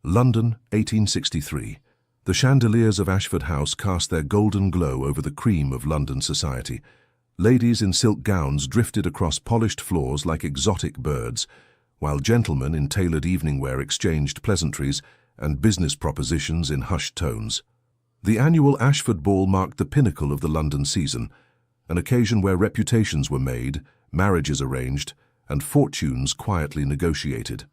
London, 1863. The chandeliers of Ashford House cast their golden glow over the cream of London society. Ladies in silk gowns drifted across polished floors like exotic birds, while gentlemen in tailored evening wear exchanged pleasantries and business propositions in hushed tones. The annual Ashford Ball marked the pinnacle of the London season, an occasion where reputations were made, marriages arranged, and fortunes quietly negotiated.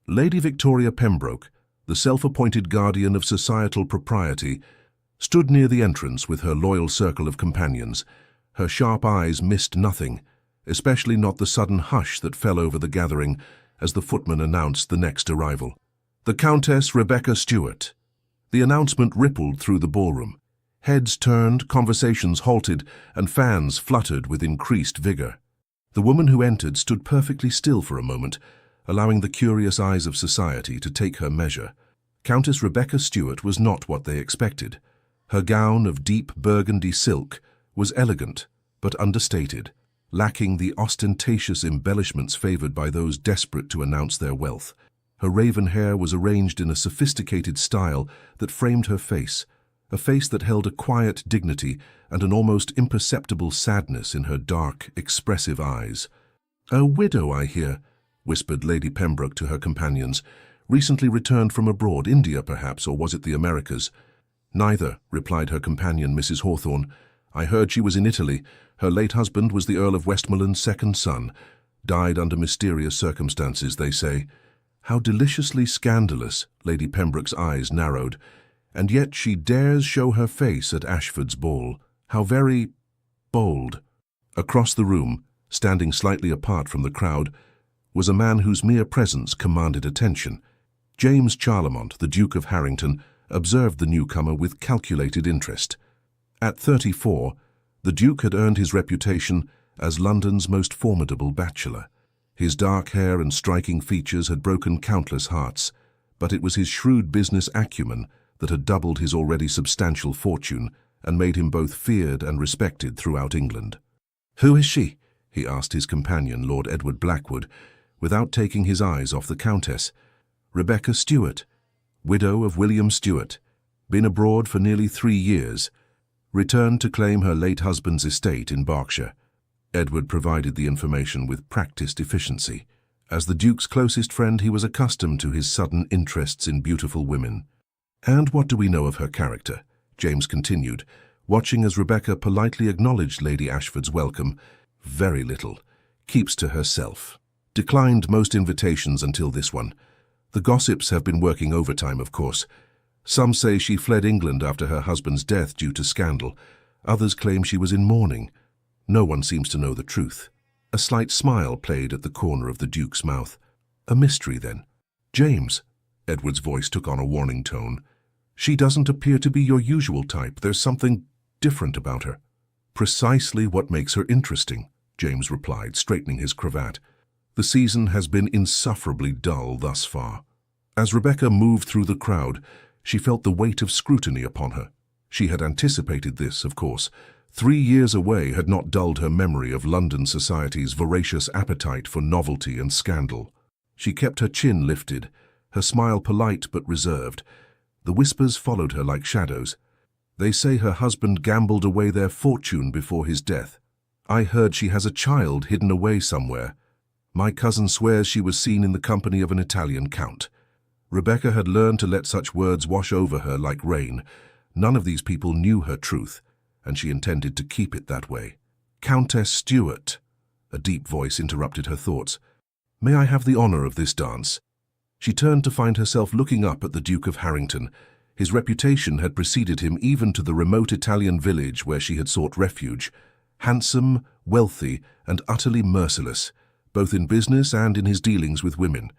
Lady Victoria Pembroke, the self-appointed guardian of societal propriety, stood near the entrance with her loyal circle of companions. Her sharp eyes missed nothing, especially not the sudden hush that fell over the gathering as the footman announced the next arrival. The Countess Rebecca Stewart. The announcement rippled through the ballroom. Heads turned, conversations halted, and fans fluttered with increased vigor. The woman who entered stood perfectly still for a moment, allowing the curious eyes of society to take her measure. Countess Rebecca Stewart was not what they expected. Her gown of deep burgundy silk was elegant but understated, lacking the ostentatious embellishments favored by those desperate to announce their wealth. Her raven hair was arranged in a sophisticated style that framed her face, a face that held a quiet dignity and an almost imperceptible sadness in her dark, expressive eyes. "A widow, I hear," whispered Lady Pembroke to her companions. "Recently returned from abroad, India perhaps, or was it the Americas?" "Neither," replied her companion, Mrs. Hawthorne. "I heard she was in Italy. Her late husband was the Earl of Westmoreland's second son. Died under mysterious circumstances, they say." How deliciously scandalous, Lady Pembroke's eyes narrowed. And yet she dares show her face at Ashford's ball. How very bold. Across the room, standing slightly apart from the crowd, was a man whose mere presence commanded attention. James Charlemont, the Duke of Harrington, observed the newcomer with calculated interest. At 34, the Duke had earned his reputation as London's most formidable bachelor. His dark hair and striking features had broken countless hearts, but it was his shrewd business acumen that had doubled his already substantial fortune and made him both feared and respected throughout England. "Who is she?" he asked his companion, Lord Edward Blackwood, without taking his eyes off the Countess. "Rebecca Stewart, widow of William Stewart, been abroad for nearly 3 years, returned to claim her late husband's estate in Berkshire." Edward provided the information with practiced efficiency. As the Duke's closest friend, he was accustomed to his sudden interests in beautiful women. "And what do we know of her character?" James continued, watching as Rebecca politely acknowledged Lady Ashford's welcome. "Very little. Keeps to herself. Declined most invitations until this one. The gossips have been working overtime, of course. Some say she fled England after her husband's death due to scandal. Others claim she was in mourning. No one seems to know the truth." A slight smile played at the corner of the Duke's mouth. "A mystery, then." "James," Edward's voice took on a warning tone, "she doesn't appear to be your usual type. There's something different about her." "Precisely what makes her interesting," James replied, straightening his cravat. "The season has been insufferably dull thus far." As Rebecca moved through the crowd, she felt the weight of scrutiny upon her. She had anticipated this, of course. 3 years away had not dulled her memory of London society's voracious appetite for novelty and scandal. She kept her chin lifted, her smile polite but reserved. The whispers followed her like shadows. "They say her husband gambled away their fortune before his death. I heard she has a child hidden away somewhere. My cousin swears she was seen in the company of an Italian count." Rebecca had learned to let such words wash over her like rain. None of these people knew her truth, and she intended to keep it that way. "Countess Stewart," a deep voice interrupted her thoughts. "May I have the honor of this dance?" She turned to find herself looking up at the Duke of Harrington. His reputation had preceded him even to the remote Italian village where she had sought refuge. Handsome, wealthy, and utterly merciless, both in business and in his dealings with women.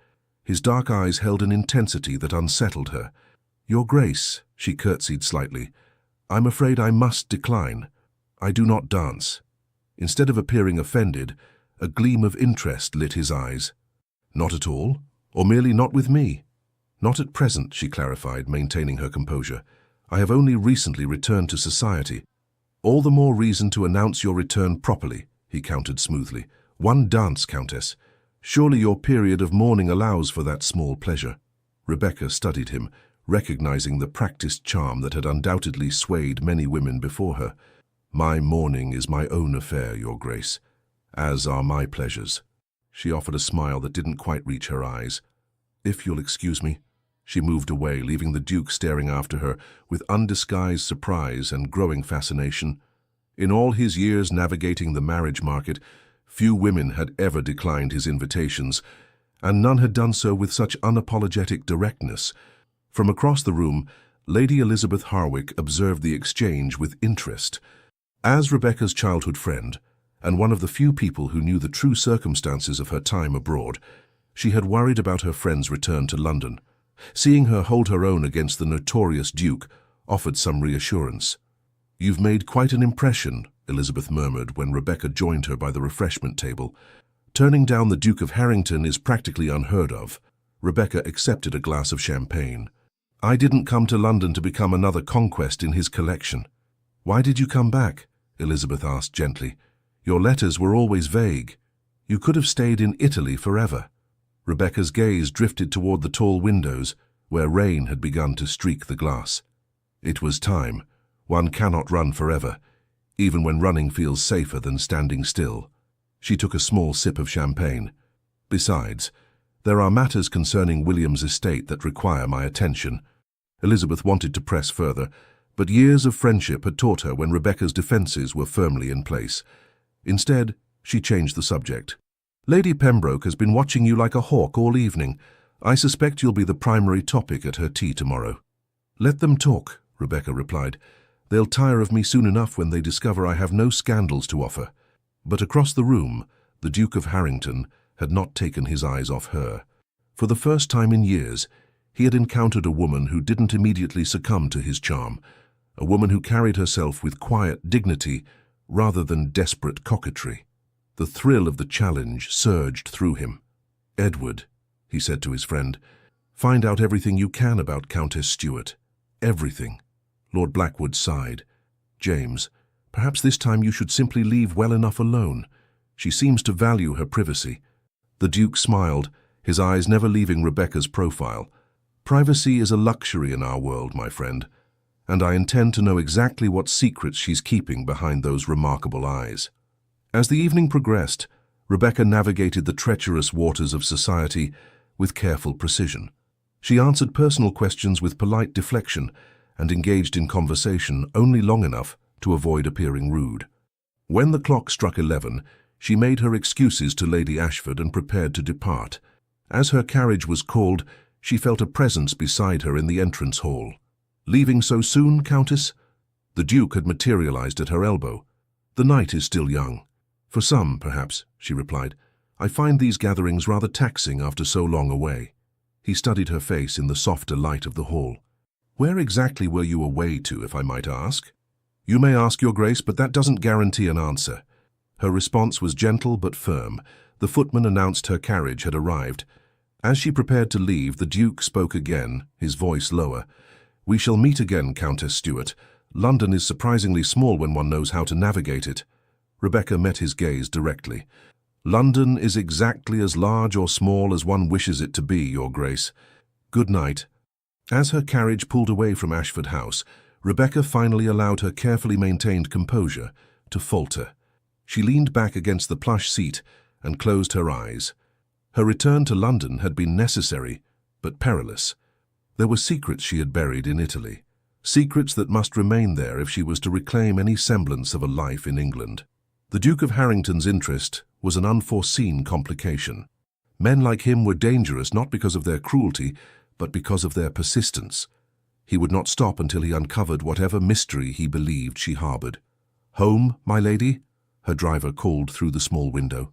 His dark eyes held an intensity that unsettled her. "Your Grace," she curtsied slightly, "I'm afraid I must decline. I do not dance." Instead of appearing offended, a gleam of interest lit his eyes. "Not at all? Or merely not with me?" "Not at present," she clarified, maintaining her composure. "I have only recently returned to society." "All the more reason to announce your return properly," he countered smoothly. "One dance, Countess. Surely your period of mourning allows for that small pleasure." Rebecca studied him, recognizing the practiced charm that had undoubtedly swayed many women before her. "My mourning is my own affair, Your Grace, as are my pleasures." She offered a smile that didn't quite reach her eyes. "If you'll excuse me." She moved away, leaving the Duke staring after her with undisguised surprise and growing fascination. In all his years navigating the marriage market, few women had ever declined his invitations, and none had done so with such unapologetic directness. From across the room, Lady Elizabeth Harwick observed the exchange with interest. As Rebecca's childhood friend, and one of the few people who knew the true circumstances of her time abroad, she had worried about her friend's return to London. Seeing her hold her own against the notorious Duke offered some reassurance. "You've made quite an impression," Elizabeth murmured when Rebecca joined her by the refreshment table. Turning down the Duke of Harrington is practically unheard of. Rebecca accepted a glass of champagne. "I didn't come to London to become another conquest in his collection." "Why did you come back?" Elizabeth asked gently. "Your letters were always vague. You could have stayed in Italy forever." Rebecca's gaze drifted toward the tall windows, where rain had begun to streak the glass. It was time. One cannot run forever, even when running feels safer than standing still. She took a small sip of champagne. "Besides, there are matters concerning William's estate that require my attention." Elizabeth wanted to press further, but years of friendship had taught her when Rebecca's defences were firmly in place. Instead, she changed the subject. "Lady Pembroke has been watching you like a hawk all evening. I suspect you'll be the primary topic at her tea tomorrow." "Let them talk," Rebecca replied. "They'll tire of me soon enough when they discover I have no scandals to offer." But across the room, the Duke of Harrington had not taken his eyes off her. For the first time in years, he had encountered a woman who didn't immediately succumb to his charm, a woman who carried herself with quiet dignity rather than desperate coquetry. The thrill of the challenge surged through him. "Edward," he said to his friend, "find out everything you can about Countess Stuart. Everything." Lord Blackwood sighed. "James, perhaps this time you should simply leave well enough alone. She seems to value her privacy." The Duke smiled, his eyes never leaving Rebecca's profile. "Privacy is a luxury in our world, my friend, and I intend to know exactly what secrets she's keeping behind those remarkable eyes." As the evening progressed, Rebecca navigated the treacherous waters of society with careful precision. She answered personal questions with polite deflection and engaged in conversation only long enough to avoid appearing rude. When the clock struck 11, she made her excuses to Lady Ashford and prepared to depart. As her carriage was called, she felt a presence beside her in the entrance hall. "Leaving so soon, Countess?" The Duke had materialized at her elbow. "The night is still young." "For some, perhaps," she replied. "I find these gatherings rather taxing after so long away." He studied her face in the softer light of the hall. "Where exactly were you away to, if I might ask?" "You may ask, Your Grace, but that doesn't guarantee an answer." Her response was gentle but firm. The footman announced her carriage had arrived. As she prepared to leave, the Duke spoke again, his voice lower. "We shall meet again, Countess Stuart. London is surprisingly small when one knows how to navigate it." Rebecca met his gaze directly. "London is exactly as large or small as one wishes it to be, Your Grace. Good night." As her carriage pulled away from Ashford House, Rebecca finally allowed her carefully maintained composure to falter. She leaned back against the plush seat and closed her eyes. Her return to London had been necessary, but perilous. There were secrets she had buried in Italy, secrets that must remain there if she was to reclaim any semblance of a life in England. The Duke of Harrington's interest was an unforeseen complication. Men like him were dangerous not because of their cruelty, but because of their persistence. He would not stop until he uncovered whatever mystery he believed she harbored. "Home, my lady?" her driver called through the small window.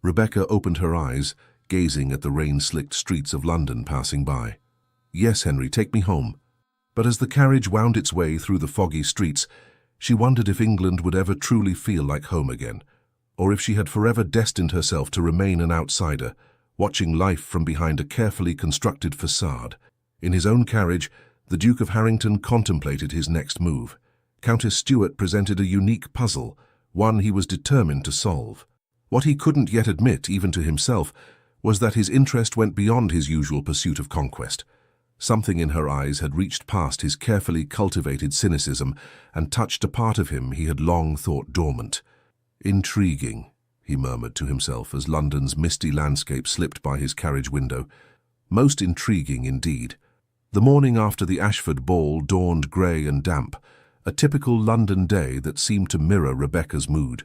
Rebecca opened her eyes, gazing at the rain-slicked streets of London passing by. "Yes, Henry, take me home." But as the carriage wound its way through the foggy streets, she wondered if England would ever truly feel like home again, or if she had forever destined herself to remain an outsider, watching life from behind a carefully constructed facade. In his own carriage, the Duke of Harrington contemplated his next move. Countess Stuart presented a unique puzzle, one he was determined to solve. What he couldn't yet admit, even to himself, was that his interest went beyond his usual pursuit of conquest. Something in her eyes had reached past his carefully cultivated cynicism and touched a part of him he had long thought dormant. "Intriguing," he murmured to himself as London's misty landscape slipped by his carriage window. "Most intriguing indeed." The morning after the Ashford ball dawned grey and damp, a typical London day that seemed to mirror Rebecca's mood.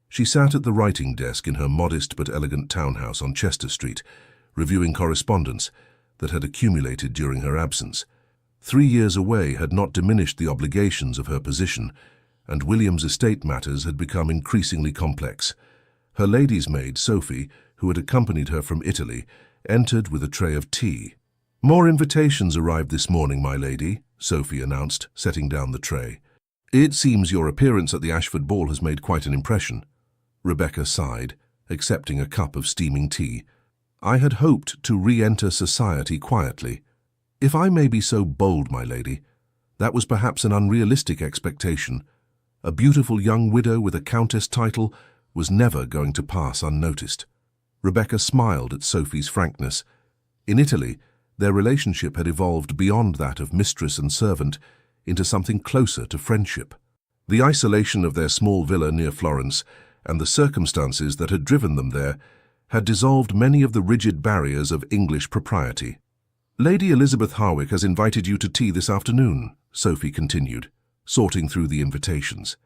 She sat at the writing desk in her modest but elegant townhouse on Chester Street, reviewing correspondence that had accumulated during her absence. 3 years away had not diminished the obligations of her position, and William's estate matters had become increasingly complex. Her lady's maid, Sophie, who had accompanied her from Italy, entered with a tray of tea. "More invitations arrived this morning, my lady," Sophie announced, setting down the tray. "It seems your appearance at the Ashford ball has made quite an impression." Rebecca sighed, accepting a cup of steaming tea. "I had hoped to re-enter society quietly. If I may be so bold, my lady, that was perhaps an unrealistic expectation. A beautiful young widow with a countess title was never going to pass unnoticed." Rebecca smiled at Sophie's frankness. In Italy, their relationship had evolved beyond that of mistress and servant into something closer to friendship. The isolation of their small villa near Florence and the circumstances that had driven them there had dissolved many of the rigid barriers of English propriety. "Lady Elizabeth Harwick has invited you to tea this afternoon," Sophie continued, sorting through the invitations.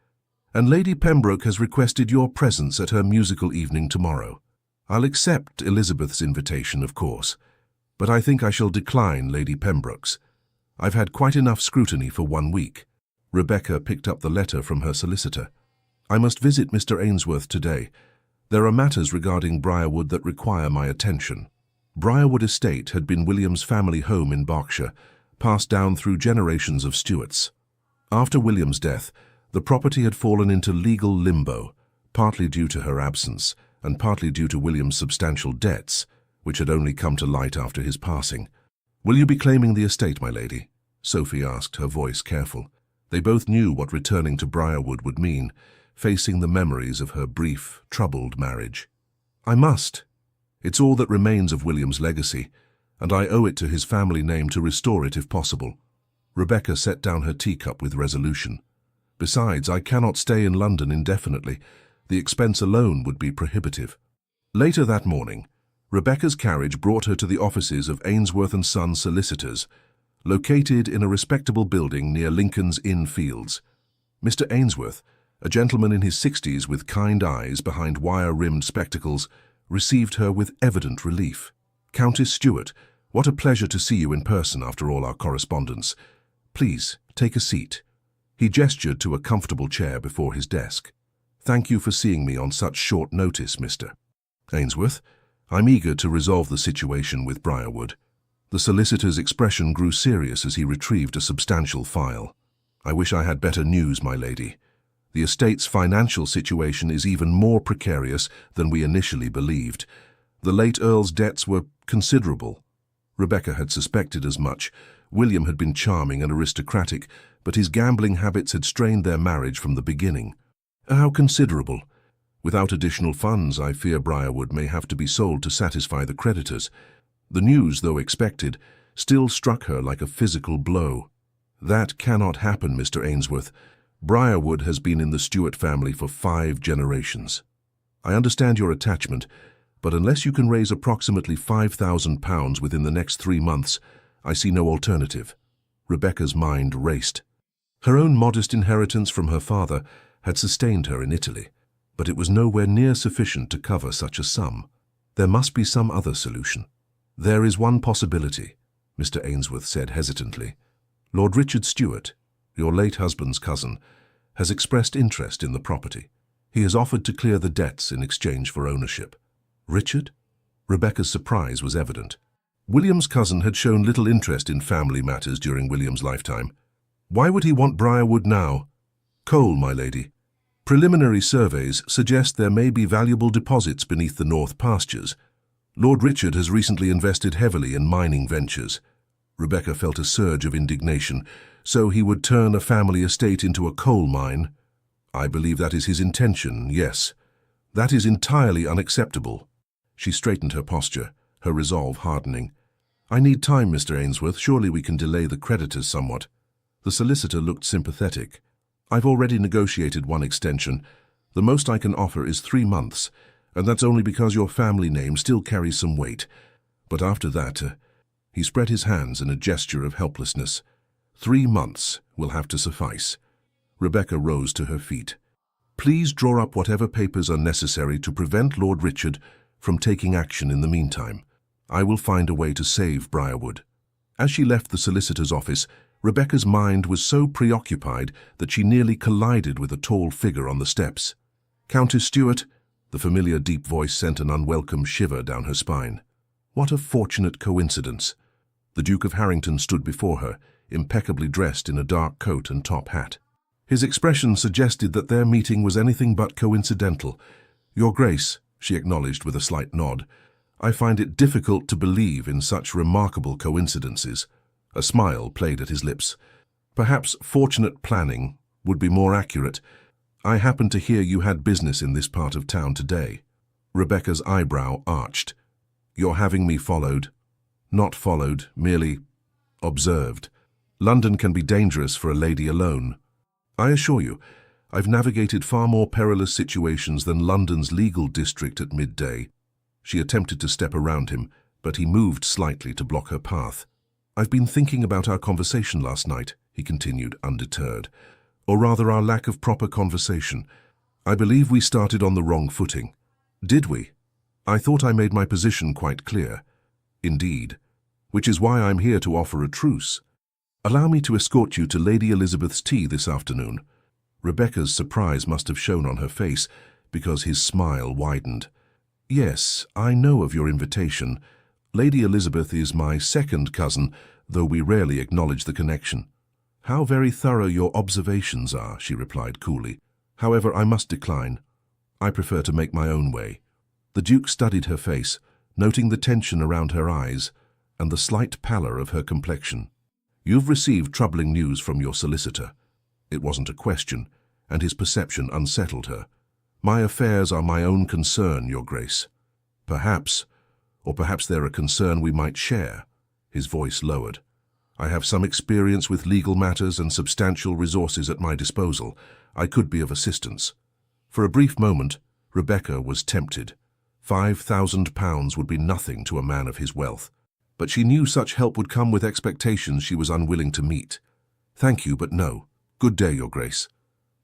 "And Lady Pembroke has requested your presence at her musical evening tomorrow. I'll accept Elizabeth's invitation, of course, but I think I shall decline Lady Pembroke's. I've had quite enough scrutiny for 1 week." Rebecca picked up the letter from her solicitor. "I must visit Mr. Ainsworth today. There are matters regarding Briarwood that require my attention." Briarwood Estate had been William's family home in Berkshire, passed down through generations of Stuarts. After William's death, the property had fallen into legal limbo, partly due to her absence and partly due to William's substantial debts, which had only come to light after his passing. "Will you be claiming the estate, my lady?" Sophie asked, her voice careful. They both knew what returning to Briarwood would mean, facing the memories of her brief, troubled marriage. "I must. It's all that remains of William's legacy, and I owe it to his family name to restore it if possible." Rebecca set down her teacup with resolution. "Besides, I cannot stay in London indefinitely. The expense alone would be prohibitive." Later that morning, Rebecca's carriage brought her to the offices of Ainsworth & Son Solicitors, located in a respectable building near Lincoln's Inn Fields. Mr. Ainsworth, a gentleman in his 60s with kind eyes behind wire-rimmed spectacles, received her with evident relief. "Countess Stuart, what a pleasure to see you in person after all our correspondence. Please, take a seat." He gestured to a comfortable chair before his desk. "Thank you for seeing me on such short notice, Mr. Ainsworth. I'm eager to resolve the situation with Briarwood." The solicitor's expression grew serious as he retrieved a substantial file. "I wish I had better news, my lady. The estate's financial situation is even more precarious than we initially believed. The late Earl's debts were considerable." Rebecca had suspected as much. William had been charming and aristocratic, but his gambling habits had strained their marriage from the beginning. "How considerable?" "Without additional funds, I fear Briarwood may have to be sold to satisfy the creditors." The news, though expected, still struck her like a physical blow. "That cannot happen, Mr. Ainsworth. Briarwood has been in the Stuart family for 5 generations. I understand your attachment, but unless you can raise approximately £5,000 within the next 3 months, I see no alternative." Rebecca's mind raced. Her own modest inheritance from her father had sustained her in Italy, but it was nowhere near sufficient to cover such a sum. There must be some other solution. "There is one possibility," Mr. Ainsworth said hesitantly. "Lord Richard Stuart, your late husband's cousin, has expressed interest in the property. He has offered to clear the debts in exchange for ownership." "Richard?" Rebecca's surprise was evident. William's cousin had shown little interest in family matters during William's lifetime. "Why would he want Briarwood now?" "Coal, my lady. Preliminary surveys suggest there may be valuable deposits beneath the north pastures. Lord Richard has recently invested heavily in mining ventures." Rebecca felt a surge of indignation. "So he would turn a family estate into a coal mine?" "I believe that is his intention, yes. That is entirely unacceptable." She straightened her posture, her resolve hardening. I need time, Mr. Ainsworth. Surely we can delay the creditors somewhat. The solicitor looked sympathetic. I've already negotiated one extension. The most I can offer is 3 months, and that's only because your family name still carries some weight. But after that, he spread his hands in a gesture of helplessness. 3 months will have to suffice. Rebecca rose to her feet. Please draw up whatever papers are necessary to prevent Lord Richard from taking action in the meantime. I will find a way to save Briarwood. As she left the solicitor's office, Rebecca's mind was so preoccupied that she nearly collided with a tall figure on the steps. Countess Stuart, the familiar deep voice sent an unwelcome shiver down her spine. What a fortunate coincidence. The Duke of Harrington stood before her, impeccably dressed in a dark coat and top hat. His expression suggested that their meeting was anything but coincidental. Your Grace, she acknowledged with a slight nod, I find it difficult to believe in such remarkable coincidences. A smile played at his lips. Perhaps fortunate planning would be more accurate. I happen to hear you had business in this part of town today. Rebecca's eyebrow arched. You're having me followed? Not followed, merely observed. London can be dangerous for a lady alone. I assure you, I've navigated far more perilous situations than London's legal district at midday. She attempted to step around him, but he moved slightly to block her path. I've been thinking about our conversation last night, he continued, undeterred. Or rather, our lack of proper conversation. I believe we started on the wrong footing. Did we? I thought I made my position quite clear. Indeed. Which is why I'm here to offer a truce. Allow me to escort you to Lady Elizabeth's tea this afternoon. Rebecca's surprise must have shown on her face, because his smile widened. Yes, I know of your invitation. Lady Elizabeth is my second cousin, though we rarely acknowledge the connection. How very thorough your observations are, she replied coolly. However, I must decline. I prefer to make my own way. The Duke studied her face, noting the tension around her eyes and the slight pallor of her complexion. You've received troubling news from your solicitor. It wasn't a question, and his perception unsettled her. My affairs are my own concern, Your Grace. Perhaps they're a concern we might share. His voice lowered. I have some experience with legal matters and substantial resources at my disposal. I could be of assistance. For a brief moment, Rebecca was tempted. £5,000 would be nothing to a man of his wealth. But she knew such help would come with expectations she was unwilling to meet. Thank you, but no. Good day, Your Grace.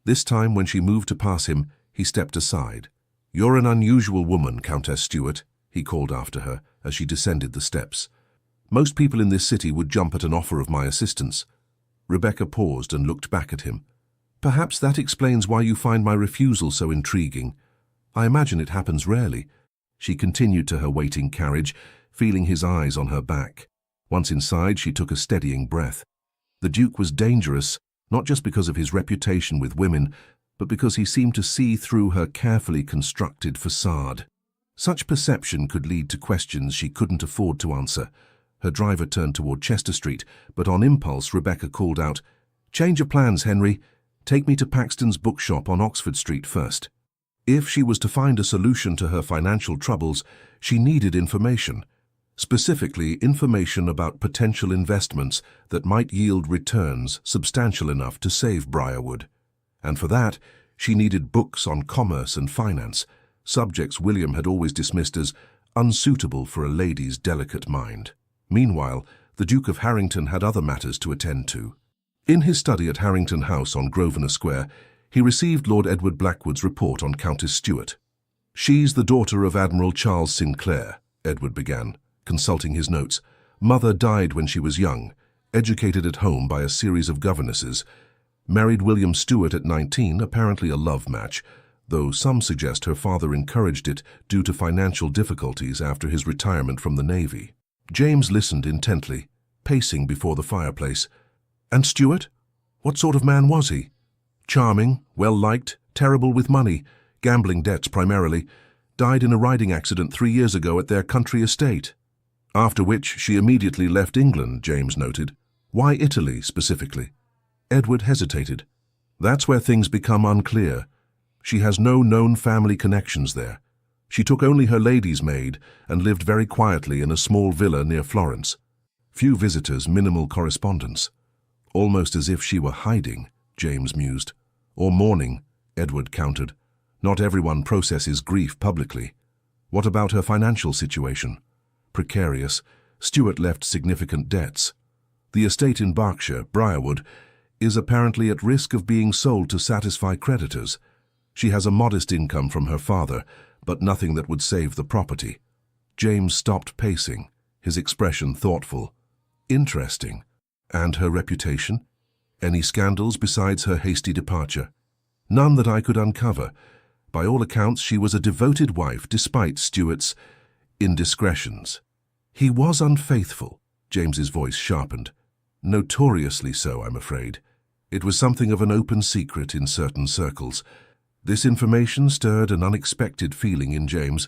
This time, when she moved to pass him, he stepped aside. You're an unusual woman, Countess Stuart, he called after her as she descended the steps. Most people in this city would jump at an offer of my assistance. Rebecca paused and looked back at him. Perhaps that explains why you find my refusal so intriguing. I imagine it happens rarely. She continued to her waiting carriage, feeling his eyes on her back. Once inside, she took a steadying breath. The Duke was dangerous, not just because of his reputation with women, but because he seemed to see through her carefully constructed facade. Such perception could lead to questions she couldn't afford to answer. Her driver turned toward Chester Street, but on impulse Rebecca called out, "Change of plans, Henry. Take me to Paxton's bookshop on Oxford Street first." If she was to find a solution to her financial troubles, she needed information. Specifically, information about potential investments that might yield returns substantial enough to save Briarwood. And for that, she needed books on commerce and finance, subjects William had always dismissed as unsuitable for a lady's delicate mind. Meanwhile, the Duke of Harrington had other matters to attend to. In his study at Harrington House on Grosvenor Square, he received Lord Edward Blackwood's report on Countess Stuart. "She's the daughter of Admiral Charles Sinclair," Edward began, consulting his notes. "Mother died when she was young, educated at home by a series of governesses. Married William Stuart at 19, apparently a love match, though some suggest her father encouraged it due to financial difficulties after his retirement from the Navy." James listened intently, pacing before the fireplace. "And Stuart? What sort of man was he?" "Charming, well-liked, terrible with money, gambling debts primarily. Died in a riding accident 3 years ago at their country estate." "After which she immediately left England," James noted. "Why Italy, specifically?" Edward hesitated. "That's where things become unclear. She has no known family connections there. She took only her lady's maid and lived very quietly in a small villa near Florence. Few visitors, minimal correspondence. Almost as if she were hiding, James mused. Or mourning, Edward countered. Not everyone processes grief publicly. What about her financial situation? Precarious. Stuart left significant debts. The estate in Berkshire, Briarwood, is apparently at risk of being sold to satisfy creditors. She has a modest income from her father, but nothing that would save the property. James stopped pacing, his expression thoughtful. Interesting. And her reputation? Any scandals besides her hasty departure? None that I could uncover. By all accounts, she was a devoted wife despite Stuart's indiscretions. He was unfaithful, James's voice sharpened. Notoriously so, I'm afraid. It was something of an open secret in certain circles. This information stirred an unexpected feeling in James,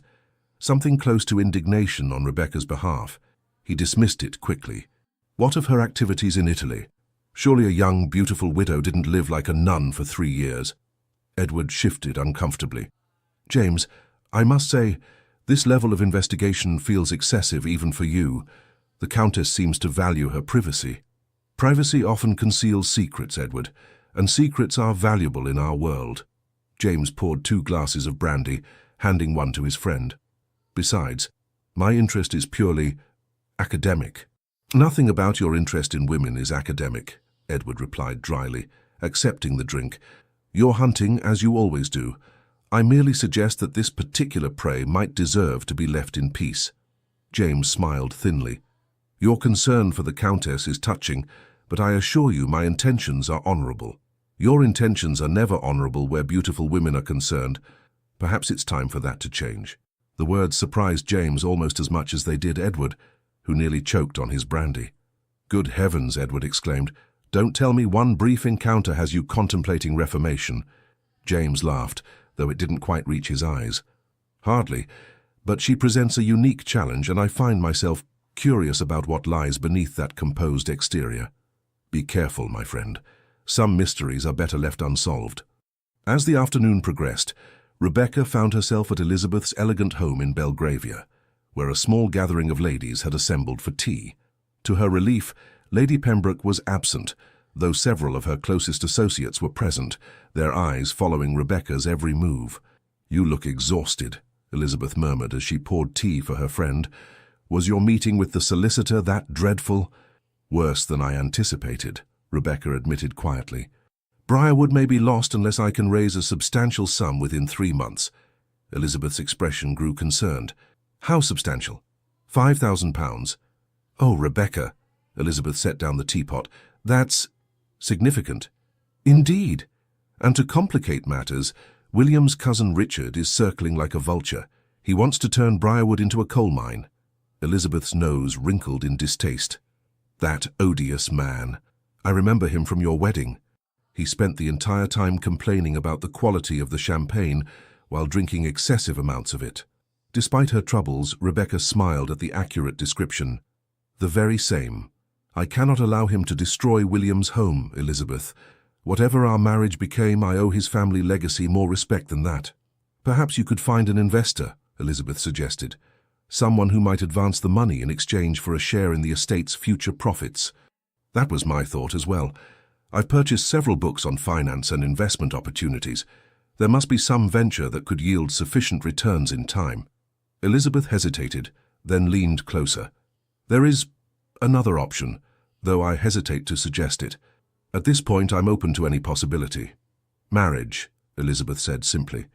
something close to indignation on Rebecca's behalf. He dismissed it quickly. What of her activities in Italy? Surely a young, beautiful widow didn't live like a nun for 3 years. Edward shifted uncomfortably. James, I must say, this level of investigation feels excessive even for you. The Countess seems to value her privacy. Privacy often conceals secrets, Edward, and secrets are valuable in our world. James poured 2 glasses of brandy, handing one to his friend. Besides, my interest is purely academic. Nothing about your interest in women is academic, Edward replied dryly, accepting the drink. You're hunting, as you always do. I merely suggest that this particular prey might deserve to be left in peace. James smiled thinly. Your concern for the Countess is touching, but I assure you my intentions are honourable. Your intentions are never honourable where beautiful women are concerned. Perhaps it's time for that to change. The words surprised James almost as much as they did Edward, who nearly choked on his brandy. Good heavens, Edward exclaimed. Don't tell me one brief encounter has you contemplating reformation. James laughed, though it didn't quite reach his eyes. Hardly, but she presents a unique challenge, and I find myself curious about what lies beneath that composed exterior. Be careful, my friend. Some mysteries are better left unsolved. As the afternoon progressed, Rebecca found herself at Elizabeth's elegant home in Belgravia, where a small gathering of ladies had assembled for tea. To her relief, Lady Pembroke was absent, though several of her closest associates were present, their eyes following Rebecca's every move. You look exhausted, Elizabeth murmured as she poured tea for her friend. Was your meeting with the solicitor that dreadful? Worse than I anticipated, Rebecca admitted quietly. Briarwood may be lost unless I can raise a substantial sum within 3 months. Elizabeth's expression grew concerned. How substantial? £5,000. Oh, Rebecca, Elizabeth set down the teapot. That's significant. Indeed. And to complicate matters, William's cousin Richard is circling like a vulture. He wants to turn Briarwood into a coal mine. Elizabeth's nose wrinkled in distaste. That odious man. I remember him from your wedding. He spent the entire time complaining about the quality of the champagne while drinking excessive amounts of it. Despite her troubles, Rebecca smiled at the accurate description. The very same. I cannot allow him to destroy William's home, Elizabeth. Whatever our marriage became, I owe his family legacy more respect than that. Perhaps you could find an investor, Elizabeth suggested. Someone who might advance the money in exchange for a share in the estate's future profits. That was my thought as well. I've purchased several books on finance and investment opportunities. There must be some venture that could yield sufficient returns in time. Elizabeth hesitated, then leaned closer. There is another option, though I hesitate to suggest it. At this point, I'm open to any possibility. Marriage, Elizabeth said simply.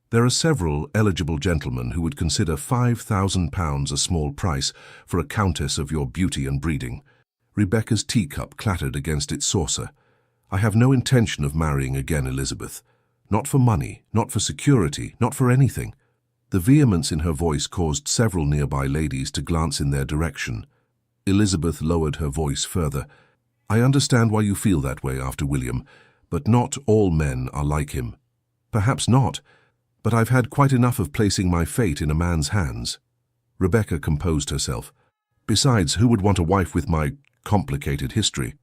There are several eligible gentlemen who would consider £5,000 a small price for a countess of your beauty and breeding. Rebecca's teacup clattered against its saucer. I have no intention of marrying again, Elizabeth. Not for money, not for security, not for anything. The vehemence in her voice caused several nearby ladies to glance in their direction. Elizabeth lowered her voice further. I understand why you feel that way after William, but not all men are like him. Perhaps not, but I've had quite enough of placing my fate in a man's hands. Rebecca composed herself. Besides, who would want a wife with my complicated history?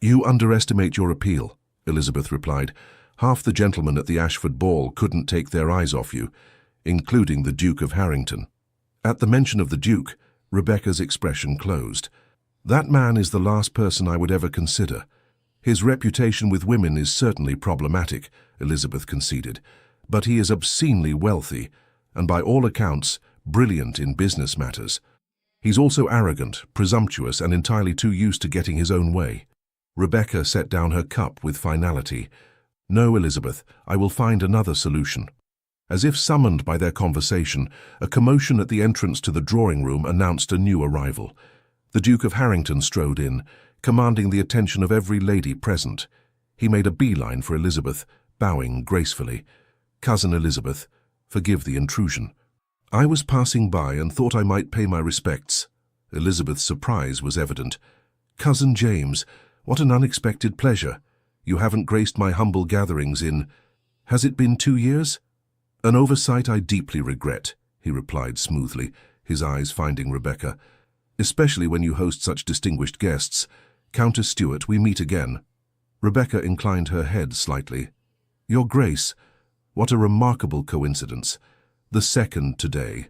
You underestimate your appeal, Elizabeth replied. Half the gentlemen at the Ashford ball couldn't take their eyes off you, including the Duke of Harrington. At the mention of the Duke, Rebecca's expression closed. That man is the last person I would ever consider. His reputation with women is certainly problematic, Elizabeth conceded, but he is obscenely wealthy, and by all accounts, brilliant in business matters. He's also arrogant, presumptuous, and entirely too used to getting his own way. Rebecca set down her cup with finality. No, Elizabeth, I will find another solution. As if summoned by their conversation, a commotion at the entrance to the drawing room announced a new arrival. The Duke of Harrington strode in, commanding the attention of every lady present. He made a beeline for Elizabeth, bowing gracefully. "Cousin Elizabeth, forgive the intrusion. I was passing by and thought I might pay my respects." Elizabeth's surprise was evident. "Cousin James, what an unexpected pleasure. You haven't graced my humble gatherings in— Has it been 2 years?" "An oversight I deeply regret," he replied smoothly, his eyes finding Rebecca. "Especially when you host such distinguished guests. Countess Stuart, we meet again." Rebecca inclined her head slightly. "Your Grace, what a remarkable coincidence. The second today."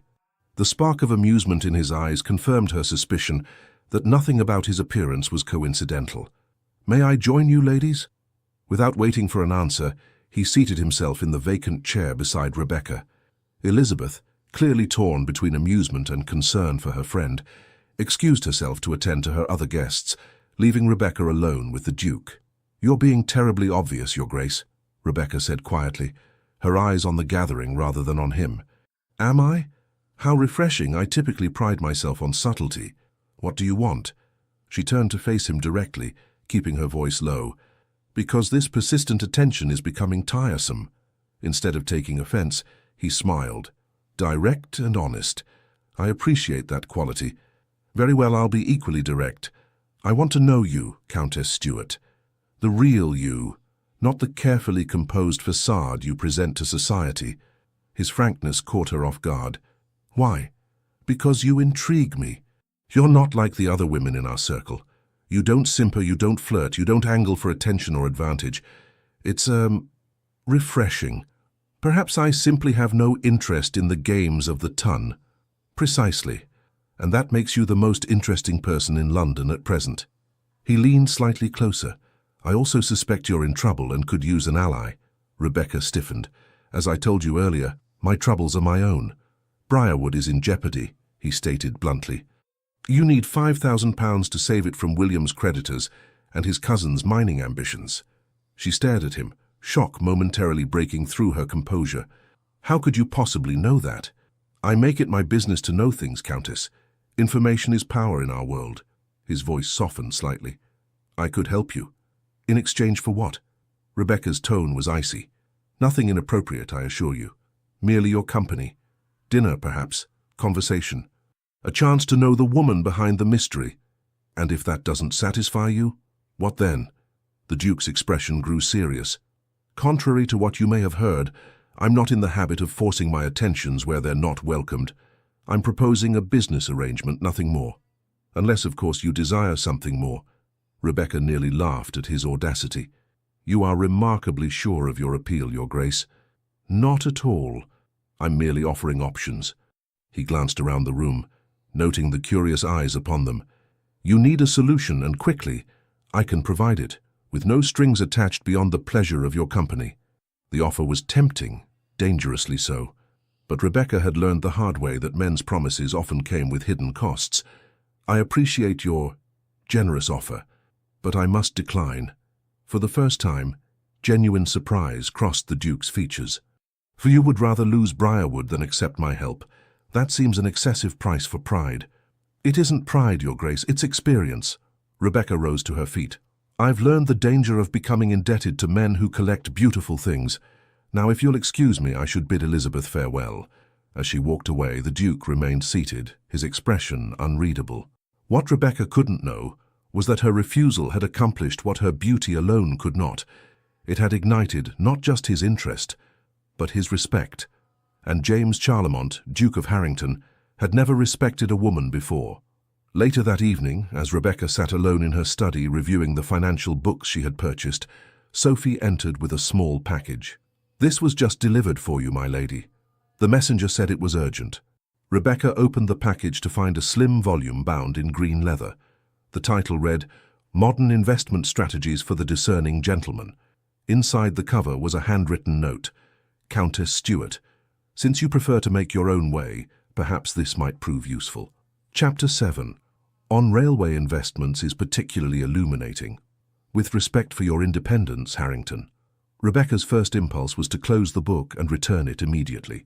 The spark of amusement in his eyes confirmed her suspicion that nothing about his appearance was coincidental. "May I join you, ladies?" Without waiting for an answer, he seated himself in the vacant chair beside Rebecca. Elizabeth, clearly torn between amusement and concern for her friend, excused herself to attend to her other guests, leaving Rebecca alone with the Duke. "You're being terribly obvious, Your Grace," Rebecca said quietly, her eyes on the gathering rather than on him. "Am I? How refreshing. I typically pride myself on subtlety. What do you want?" She turned to face him directly, keeping her voice low. "Because this persistent attention is becoming tiresome." Instead of taking offense, he smiled. "Direct and honest. I appreciate that quality. Very well, I'll be equally direct. I want to know you, Countess Stuart. The real you, not the carefully composed facade you present to society." His frankness caught her off guard. "Why?" "Because you intrigue me. You're not like the other women in our circle. You don't simper, you don't flirt, you don't angle for attention or advantage. It's, refreshing. Perhaps I simply have no interest in the games of the ton." "Precisely. And that makes you the most interesting person in London at present." He leaned slightly closer. "I also suspect you're in trouble and could use an ally." Rebecca stiffened. "As I told you earlier, my troubles are my own. Briarwood is in jeopardy," he stated bluntly. "You need £5,000 to save it from William's creditors and his cousin's mining ambitions." She stared at him, shock momentarily breaking through her composure. "How could you possibly know that?" "I make it my business to know things, Countess. Information is power in our world." His voice softened slightly. "I could help you." "In exchange for what?" Rebecca's tone was icy. "Nothing inappropriate, I assure you. Merely your company. Dinner, perhaps. Conversation. A chance to know the woman behind the mystery. And if that doesn't satisfy you, what then?" The Duke's expression grew serious. "Contrary to what you may have heard, I'm not in the habit of forcing my attentions where they're not welcomed. I'm proposing a business arrangement, nothing more. Unless, of course, you desire something more." Rebecca nearly laughed at his audacity. "You are remarkably sure of your appeal, Your Grace." "Not at all. I'm merely offering options." He glanced around the room, noting the curious eyes upon them. "You need a solution, and quickly. I can provide it, with no strings attached beyond the pleasure of your company." The offer was tempting, dangerously so. But Rebecca had learned the hard way that men's promises often came with hidden costs. "I appreciate your generous offer, but I must decline." For the first time, genuine surprise crossed the Duke's features. "For you would rather lose Briarwood than accept my help. That seems an excessive price for pride." "It isn't pride, Your Grace, it's experience." Rebecca rose to her feet. "I've learned the danger of becoming indebted to men who collect beautiful things. Now, if you'll excuse me, I should bid Elizabeth farewell." As she walked away, the Duke remained seated, his expression unreadable. What Rebecca couldn't know was that her refusal had accomplished what her beauty alone could not. It had ignited not just his interest, but his respect. And James Charlemont, Duke of Harrington, had never respected a woman before. Later that evening, as Rebecca sat alone in her study reviewing the financial books she had purchased, Sophie entered with a small package. "This was just delivered for you, my lady." The messenger said it was urgent. Rebecca opened the package to find a slim volume bound in green leather. The title read, Modern Investment Strategies for the Discerning Gentleman. Inside the cover was a handwritten note. Countess Stuart, since you prefer to make your own way, perhaps this might prove useful. Chapter 7. On Railway Investments is particularly illuminating. With respect for your independence, Harrington. Rebecca's first impulse was to close the book and return it immediately.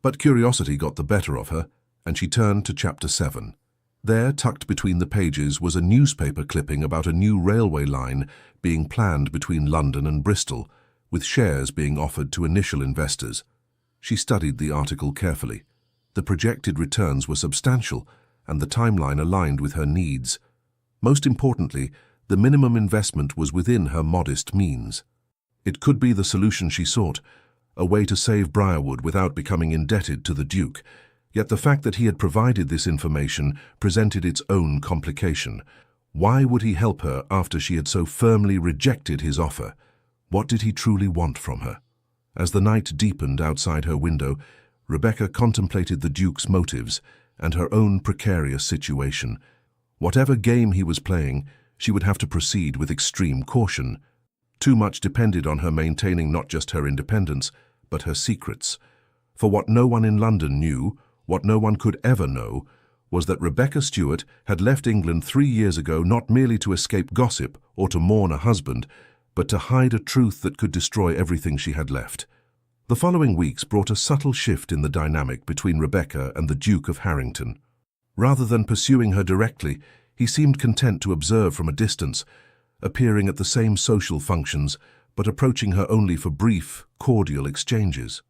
But curiosity got the better of her, and she turned to Chapter 7. There, tucked between the pages, was a newspaper clipping about a new railway line being planned between London and Bristol, with shares being offered to initial investors. She studied the article carefully. The projected returns were substantial, and the timeline aligned with her needs. Most importantly, the minimum investment was within her modest means. It could be the solution she sought, a way to save Briarwood without becoming indebted to the Duke. Yet the fact that he had provided this information presented its own complication. Why would he help her after she had so firmly rejected his offer? What did he truly want from her? As the night deepened outside her window, Rebecca contemplated the Duke's motives and her own precarious situation. Whatever game he was playing, she would have to proceed with extreme caution. Too much depended on her maintaining not just her independence, but her secrets. For what no one in London knew, what no one could ever know, was that Rebecca Stuart had left England 3 years ago not merely to escape gossip or to mourn a husband, but to hide a truth that could destroy everything she had left. The following weeks brought a subtle shift in the dynamic between Rebecca and the Duke of Harrington. Rather than pursuing her directly, he seemed content to observe from a distance, appearing at the same social functions, but approaching her only for brief, cordial exchanges.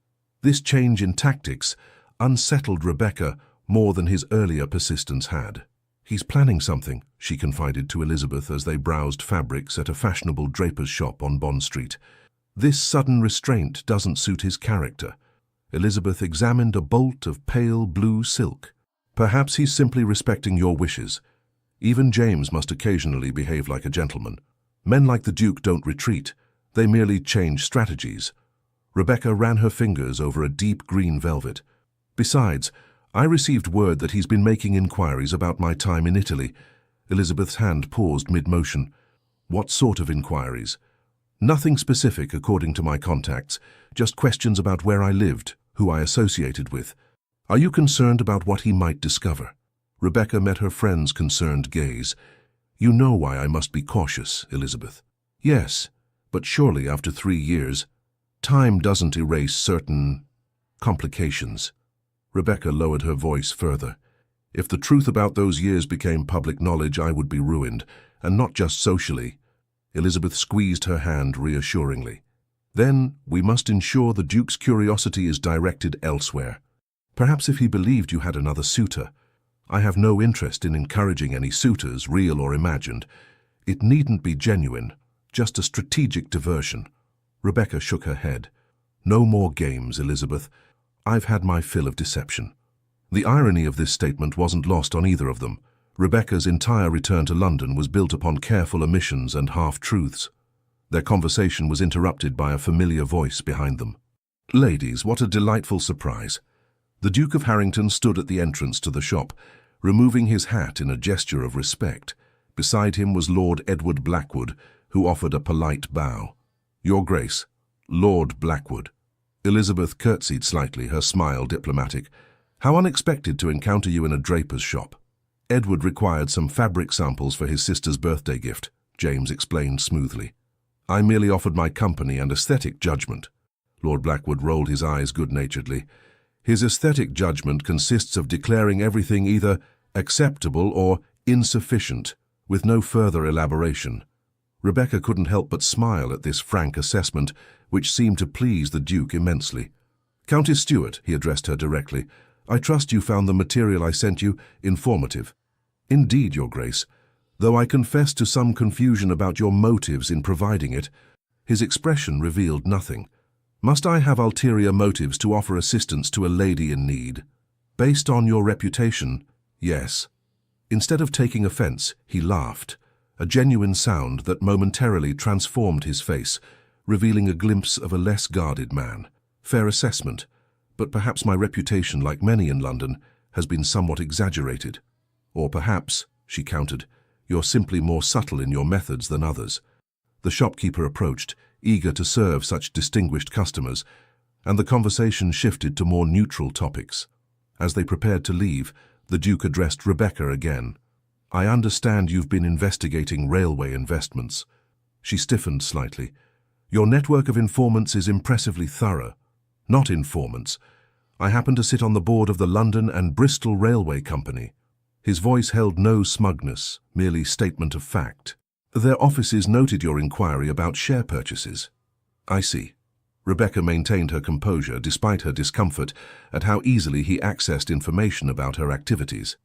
This change in tactics unsettled Rebecca more than his earlier persistence had. "He's planning something," she confided to Elizabeth as they browsed fabrics at a fashionable draper's shop on Bond Street. "This sudden restraint doesn't suit his character." Elizabeth examined a bolt of pale blue silk. "Perhaps he's simply respecting your wishes. Even James must occasionally behave like a gentleman. Men like the Duke don't retreat. They merely change strategies." Rebecca ran her fingers over a deep green velvet. "Besides, I received word that he's been making inquiries about my time in Italy." Elizabeth's hand paused mid-motion. "What sort of inquiries?" "Nothing specific according to my contacts, just questions about where I lived, who I associated with. Are you concerned about what he might discover?" Rebecca met her friend's concerned gaze. "You know why I must be cautious, Elizabeth." "Yes, but surely after 3 years, time doesn't erase certain complications." Rebecca lowered her voice further. "If the truth about those years became public knowledge, I would be ruined, and not just socially." Elizabeth squeezed her hand reassuringly. "Then we must ensure the Duke's curiosity is directed elsewhere. Perhaps if he believed you had another suitor. I have no interest in encouraging any suitors, real or imagined. It needn't be genuine, just a strategic diversion." Rebecca shook her head. "No more games, Elizabeth. I've had my fill of deception." The irony of this statement wasn't lost on either of them. Rebecca's entire return to London was built upon careful omissions and half-truths. Their conversation was interrupted by a familiar voice behind them. "Ladies, what a delightful surprise." The Duke of Harrington stood at the entrance to the shop, removing his hat in a gesture of respect. Beside him was Lord Edward Blackwood, who offered a polite bow. "Your Grace, Lord Blackwood." Elizabeth curtsied slightly, her smile diplomatic. "How unexpected to encounter you in a draper's shop." "Edward required some fabric samples for his sister's birthday gift," James explained smoothly. "I merely offered my company and aesthetic judgment." Lord Blackwood rolled his eyes good-naturedly. "His aesthetic judgment consists of declaring everything either acceptable or insufficient, with no further elaboration." Rebecca couldn't help but smile at this frank assessment, which seemed to please the Duke immensely. "Countess Stuart," he addressed her directly, "I trust you found the material I sent you informative." "Indeed, Your Grace, though I confess to some confusion about your motives in providing it." His expression revealed nothing. "Must I have ulterior motives to offer assistance to a lady in need?" "Based on your reputation, yes." Instead of taking offense, he laughed, a genuine sound that momentarily transformed his face, revealing a glimpse of a less guarded man. "Fair assessment, but perhaps my reputation, like many in London, has been somewhat exaggerated." "Or perhaps," she countered, You're simply more subtle in your methods than others. The shopkeeper approached, eager to serve such distinguished customers, and the conversation shifted to more neutral topics. As they prepared to leave, the Duke addressed Rebecca again. "I understand you've been investigating railway investments." She stiffened slightly. "Your network of informants is impressively thorough." "Not informants. I happen to sit on the board of the London and Bristol Railway Company." His voice held no smugness, merely statement of fact. "Their offices noted your inquiry about share purchases." "I see." Rebecca maintained her composure despite her discomfort at how easily he accessed information about her activities.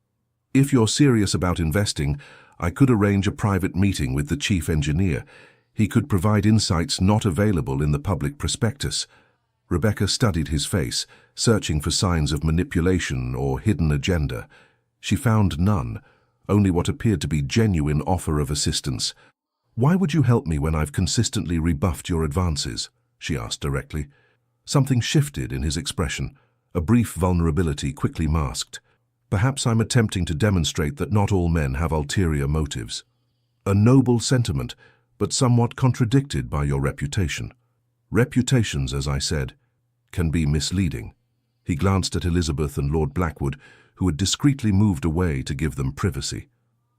"If you're serious about investing, I could arrange a private meeting with the chief engineer. He could provide insights not available in the public prospectus." Rebecca studied his face, searching for signs of manipulation or hidden agenda. She found none, only what appeared to be genuine offer of assistance. "Why would you help me when I've consistently rebuffed your advances?" she asked directly. Something shifted in his expression, a brief vulnerability quickly masked. "Perhaps I'm attempting to demonstrate that not all men have ulterior motives." "A noble sentiment, but somewhat contradicted by your reputation." "Reputations, as I said, can be misleading." He glanced at Elizabeth and Lord Blackwood, who had discreetly moved away to give them privacy.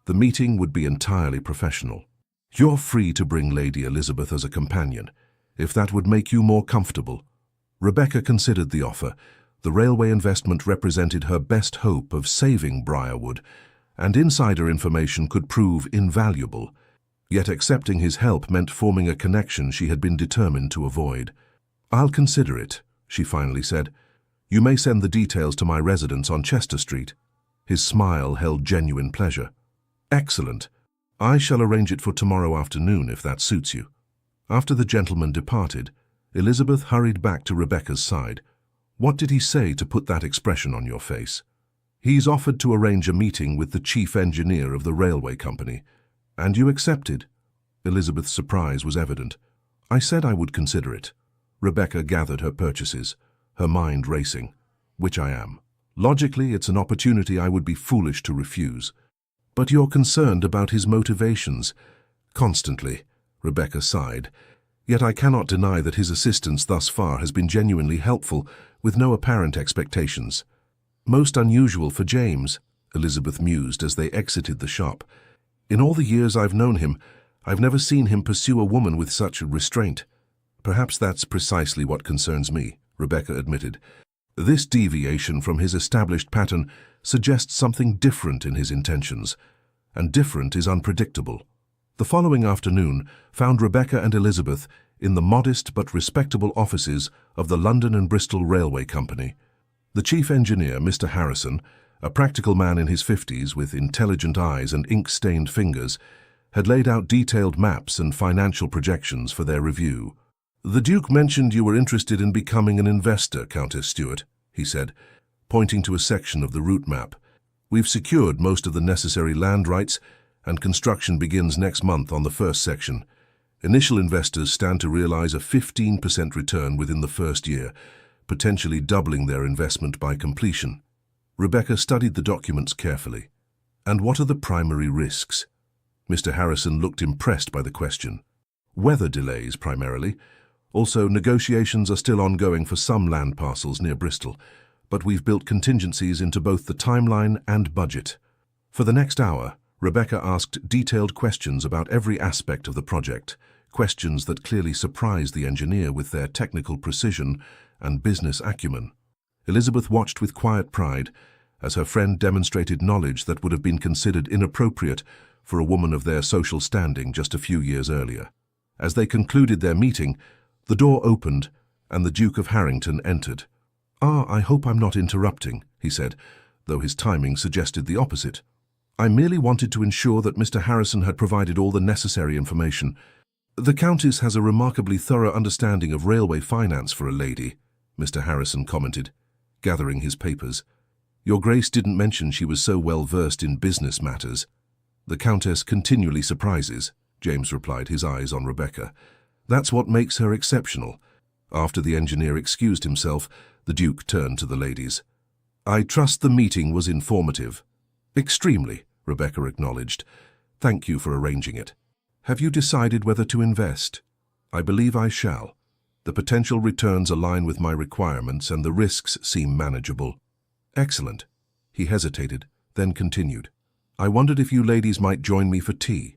The meeting would be entirely professional. "You're free to bring Lady Elizabeth as a companion, if that would make you more comfortable." Rebecca considered the offer. The railway investment represented her best hope of saving Briarwood, and insider information could prove invaluable. Yet accepting his help meant forming a connection she had been determined to avoid. "I'll consider it," she finally said. "You may send the details to my residence on Chester Street." His smile held genuine pleasure. "Excellent. I shall arrange it for tomorrow afternoon if that suits you." After the gentleman departed, Elizabeth hurried back to Rebecca's side. "What did he say to put that expression on your face?" "He's offered to arrange a meeting with the chief engineer of the railway company." "And you accepted?" Elizabeth's surprise was evident. "I said I would consider it." Rebecca gathered her purchases, her mind racing. "Which I am. Logically, it's an opportunity I would be foolish to refuse." "But you're concerned about his motivations." "Constantly," Rebecca sighed. "Yet I cannot deny that his assistance thus far has been genuinely helpful, with no apparent expectations." "Most unusual for James," Elizabeth mused as they exited the shop. "In all the years I've known him, I've never seen him pursue a woman with such restraint." "Perhaps that's precisely what concerns me," Rebecca admitted. "This deviation from his established pattern suggests something different in his intentions, and different is unpredictable." The following afternoon found Rebecca and Elizabeth in the modest but respectable offices of the London and Bristol Railway Company. The chief engineer, Mr. Harrison, a practical man in his 50s with intelligent eyes and ink-stained fingers, had laid out detailed maps and financial projections for their review. "The Duke mentioned you were interested in becoming an investor, Countess Stewart," he said, pointing to a section of the route map. "We've secured most of the necessary land rights, and construction begins next month on the first section. Initial investors stand to realize a 15% return within the first year, potentially doubling their investment by completion." Rebecca studied the documents carefully. "And what are the primary risks?" Mr. Harrison looked impressed by the question. "Weather delays, primarily. Also, negotiations are still ongoing for some land parcels near Bristol, but we've built contingencies into both the timeline and budget." For the next hour, Rebecca asked detailed questions about every aspect of the project, questions that clearly surprised the engineer with their technical precision and business acumen. Elizabeth watched with quiet pride as her friend demonstrated knowledge that would have been considered inappropriate for a woman of their social standing just a few years earlier. As they concluded their meeting, the door opened and the Duke of Harrington entered. "I hope I'm not interrupting," he said, though his timing suggested the opposite. "I merely wanted to ensure that Mr. Harrison had provided all the necessary information. The Countess has a remarkably thorough understanding of railway finance for a lady," Mr. Harrison commented, gathering his papers. "Your Grace didn't mention she was so well versed in business matters." "The Countess continually surprises," James replied, his eyes on Rebecca. "That's what makes her exceptional." After the engineer excused himself, the Duke turned to the ladies. "I trust the meeting was informative." "Extremely," Rebecca acknowledged. Thank you for arranging it. Have you decided whether to invest? I believe I shall. The potential returns align with my requirements and the risks seem manageable. Excellent. He hesitated, then continued. I wondered if you ladies might join me for tea.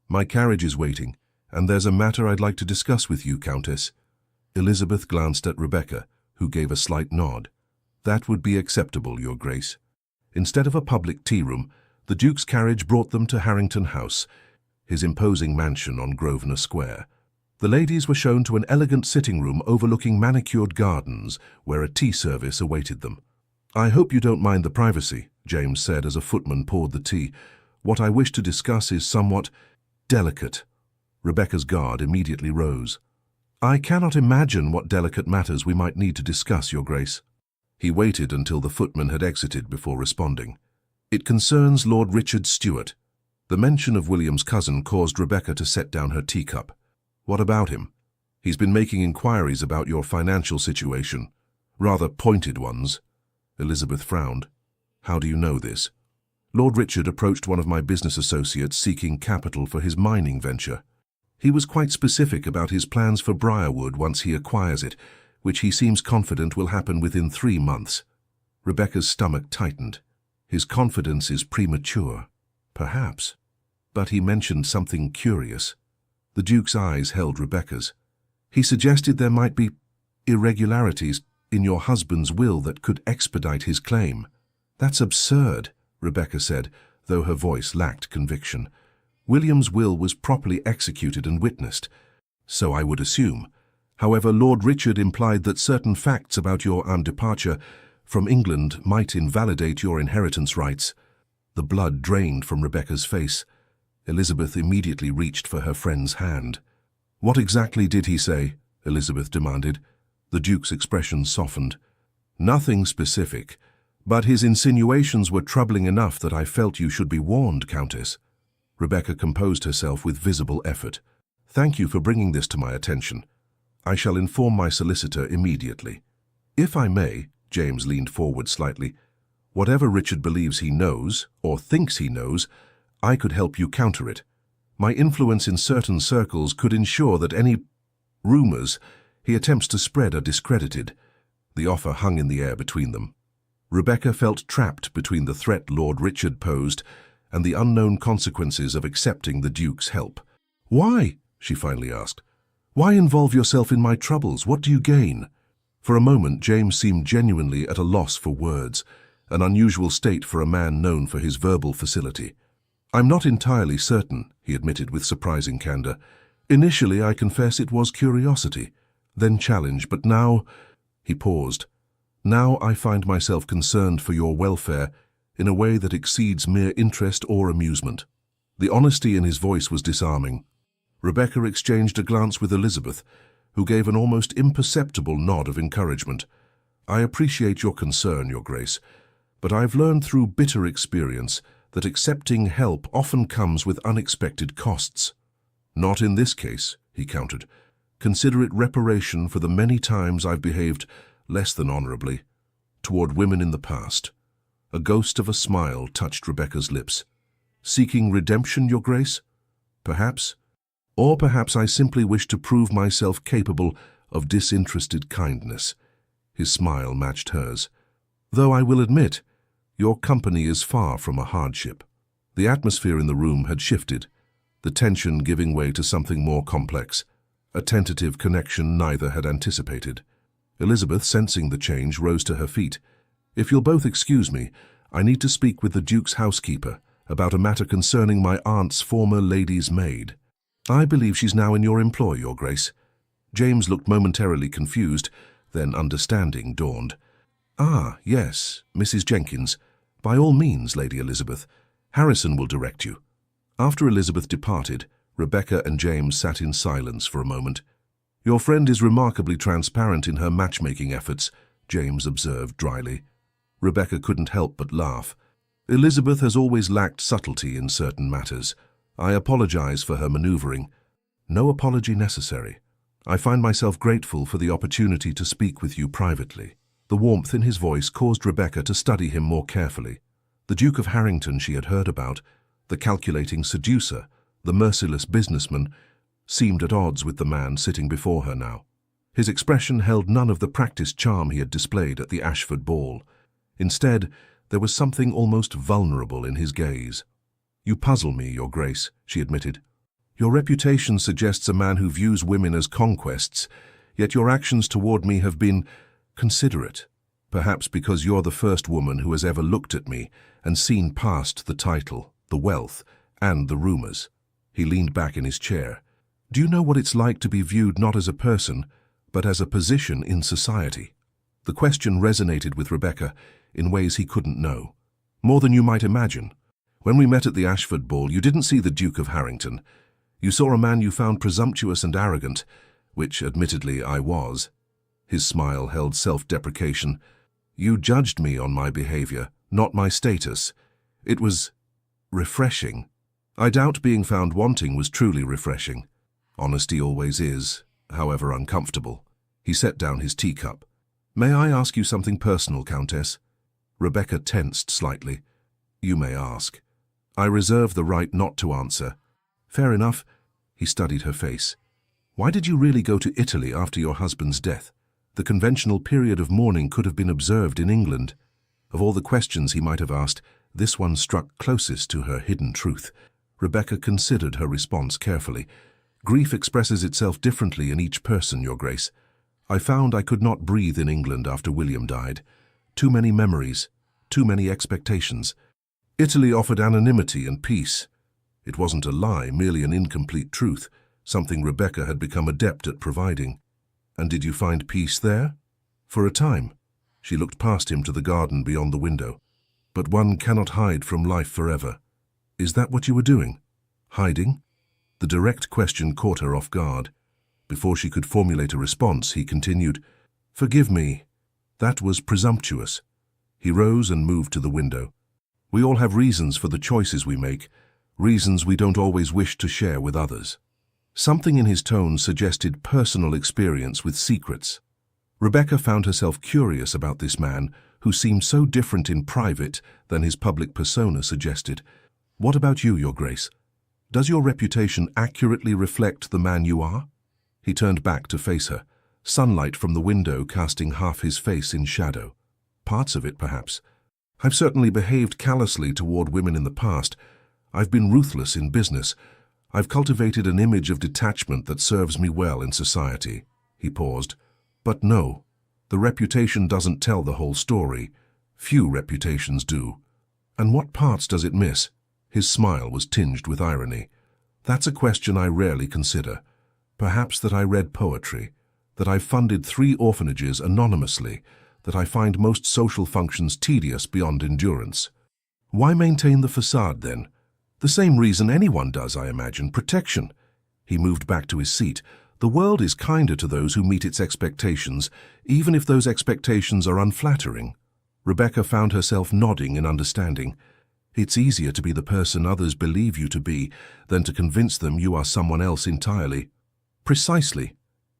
My carriage is waiting, and there's a matter I'd like to discuss with you, Countess. Elizabeth glanced at Rebecca, who gave a slight nod. That would be acceptable, Your Grace. Instead of a public tea room, the Duke's carriage brought them to Harrington House, his imposing mansion on Grosvenor Square. The ladies were shown to an elegant sitting room overlooking manicured gardens, where a tea service awaited them. I hope you don't mind the privacy, James said as a footman poured the tea. What I wish to discuss is somewhat delicate. Rebecca's guard immediately rose. I cannot imagine what delicate matters we might need to discuss, Your Grace. He waited until the footman had exited before responding. It concerns Lord Richard Stuart. The mention of William's cousin caused Rebecca to set down her teacup. What about him? He's been making inquiries about your financial situation. Rather pointed ones. Elizabeth frowned. How do you know this? Lord Richard approached one of my business associates seeking capital for his mining venture. He was quite specific about his plans for Briarwood once he acquires it, which he seems confident will happen within 3 months. Rebecca's stomach tightened. His confidence is premature. Perhaps. But he mentioned something curious. The Duke's eyes held Rebecca's. He suggested there might be irregularities in your husband's will that could expedite his claim. That's absurd, Rebecca said, though her voice lacked conviction. William's will was properly executed and witnessed. So I would assume. However, Lord Richard implied that certain facts about your departure from England might invalidate your inheritance rights. The blood drained from Rebecca's face. Elizabeth immediately reached for her friend's hand. What exactly did he say? Elizabeth demanded. The Duke's expression softened. Nothing specific, but his insinuations were troubling enough that I felt you should be warned, Countess. Rebecca composed herself with visible effort. Thank you for bringing this to my attention. I shall inform my solicitor immediately. If I may, James leaned forward slightly, whatever Richard believes he knows, or thinks he knows, I could help you counter it. My influence in certain circles could ensure that any rumors he attempts to spread are discredited. The offer hung in the air between them. Rebecca felt trapped between the threat Lord Richard posed and the unknown consequences of accepting the Duke's help. Why? She finally asked. Why involve yourself in my troubles? What do you gain? For a moment, James seemed genuinely at a loss for words, an unusual state for a man known for his verbal facility. I'm not entirely certain, he admitted with surprising candor. Initially, I confess it was curiosity, then challenge, but now... He paused. Now I find myself concerned for your welfare in a way that exceeds mere interest or amusement. The honesty in his voice was disarming. Rebecca exchanged a glance with Elizabeth, who gave an almost imperceptible nod of encouragement. I appreciate your concern, Your Grace, but I've learned through bitter experience that accepting help often comes with unexpected costs. Not in this case, he countered. Consider it reparation for the many times I've behaved less than honorably toward women in the past. A ghost of a smile touched Rebecca's lips. Seeking redemption, Your Grace? Perhaps. Or perhaps I simply wish to prove myself capable of disinterested kindness. His smile matched hers. Though I will admit, your company is far from a hardship. The atmosphere in the room had shifted, the tension giving way to something more complex, a tentative connection neither had anticipated. Elizabeth, sensing the change, rose to her feet. If you'll both excuse me, I need to speak with the Duke's housekeeper about a matter concerning my aunt's former lady's maid. I believe she's now in your employ, Your Grace. James looked momentarily confused, then understanding dawned. Ah, yes, Mrs. Jenkins. By all means, Lady Elizabeth. Harrison will direct you. After Elizabeth departed, Rebecca and James sat in silence for a moment. Your friend is remarkably transparent in her matchmaking efforts, James observed dryly. Rebecca couldn't help but laugh. Elizabeth has always lacked subtlety in certain matters. I apologize for her maneuvering. No apology necessary. I find myself grateful for the opportunity to speak with you privately. The warmth in his voice caused Rebecca to study him more carefully. The Duke of Harrington she had heard about, The calculating seducer, the merciless businessman, seemed at odds with the man sitting before her now. His expression held none of the practiced charm he had displayed at the Ashford ball. Instead, there was something almost vulnerable in his gaze. "You puzzle me, Your Grace," she admitted. "Your reputation suggests a man who views women as conquests, yet your actions toward me have been considerate. Perhaps because you're the first woman who has ever looked at me and seen past the title, the wealth, and the rumors." He leaned back in his chair. "Do you know what it's like to be viewed not as a person, but as a position in society?" The question resonated with Rebecca in ways he couldn't know. "More than you might imagine. When we met at the Ashford ball, you didn't see the Duke of Harrington. You saw a man you found presumptuous and arrogant, which, admittedly, I was." His smile held self-deprecation. "You judged me on my behavior, not my status. It was refreshing. I doubt being found wanting was truly refreshing. Honesty always is, however uncomfortable." He set down his teacup. "May I ask you something personal, Countess?" Rebecca tensed slightly. "You may ask. I reserve the right not to answer." "Fair enough." He studied her face. "Why did you really go to Italy after your husband's death? The conventional period of mourning could have been observed in England." Of all the questions he might have asked, this one struck closest to her hidden truth. Rebecca considered her response carefully. "Grief expresses itself differently in each person, Your Grace. I found I could not breathe in England after William died. Too many memories, too many expectations. Italy offered anonymity and peace. It wasn't a lie, merely an incomplete truth, something Rebecca had become adept at providing." "And did you find peace there?" "For a time." She looked past him to the garden beyond the window. "But one cannot hide from life forever." "Is that what you were doing? Hiding?" The direct question caught her off guard. Before she could formulate a response, he continued, "Forgive me. That was presumptuous." He rose and moved to the window. "We all have reasons for the choices we make, reasons we don't always wish to share with others." Something in his tone suggested personal experience with secrets. Rebecca found herself curious about this man, who seemed so different in private than his public persona suggested. "What about you, Your Grace? Does your reputation accurately reflect the man you are?" He turned back to face her, sunlight from the window casting half his face in shadow. "Parts of it, perhaps. I've certainly behaved callously toward women in the past. I've been ruthless in business. I've cultivated an image of detachment that serves me well in society." He paused. "But no, the reputation doesn't tell the whole story. Few reputations do." "And what parts does it miss?" His smile was tinged with irony. "That's a question I rarely consider. Perhaps that I read poetry, that I've funded 3 orphanages anonymously, that I find most social functions tedious beyond endurance." "Why maintain the facade, then?" "The same reason anyone does, I imagine, protection." He moved back to his seat. "The world is kinder to those who meet its expectations, even if those expectations are unflattering." Rebecca found herself nodding in understanding. "It's easier to be the person others believe you to be than to convince them you are someone else entirely." "Precisely."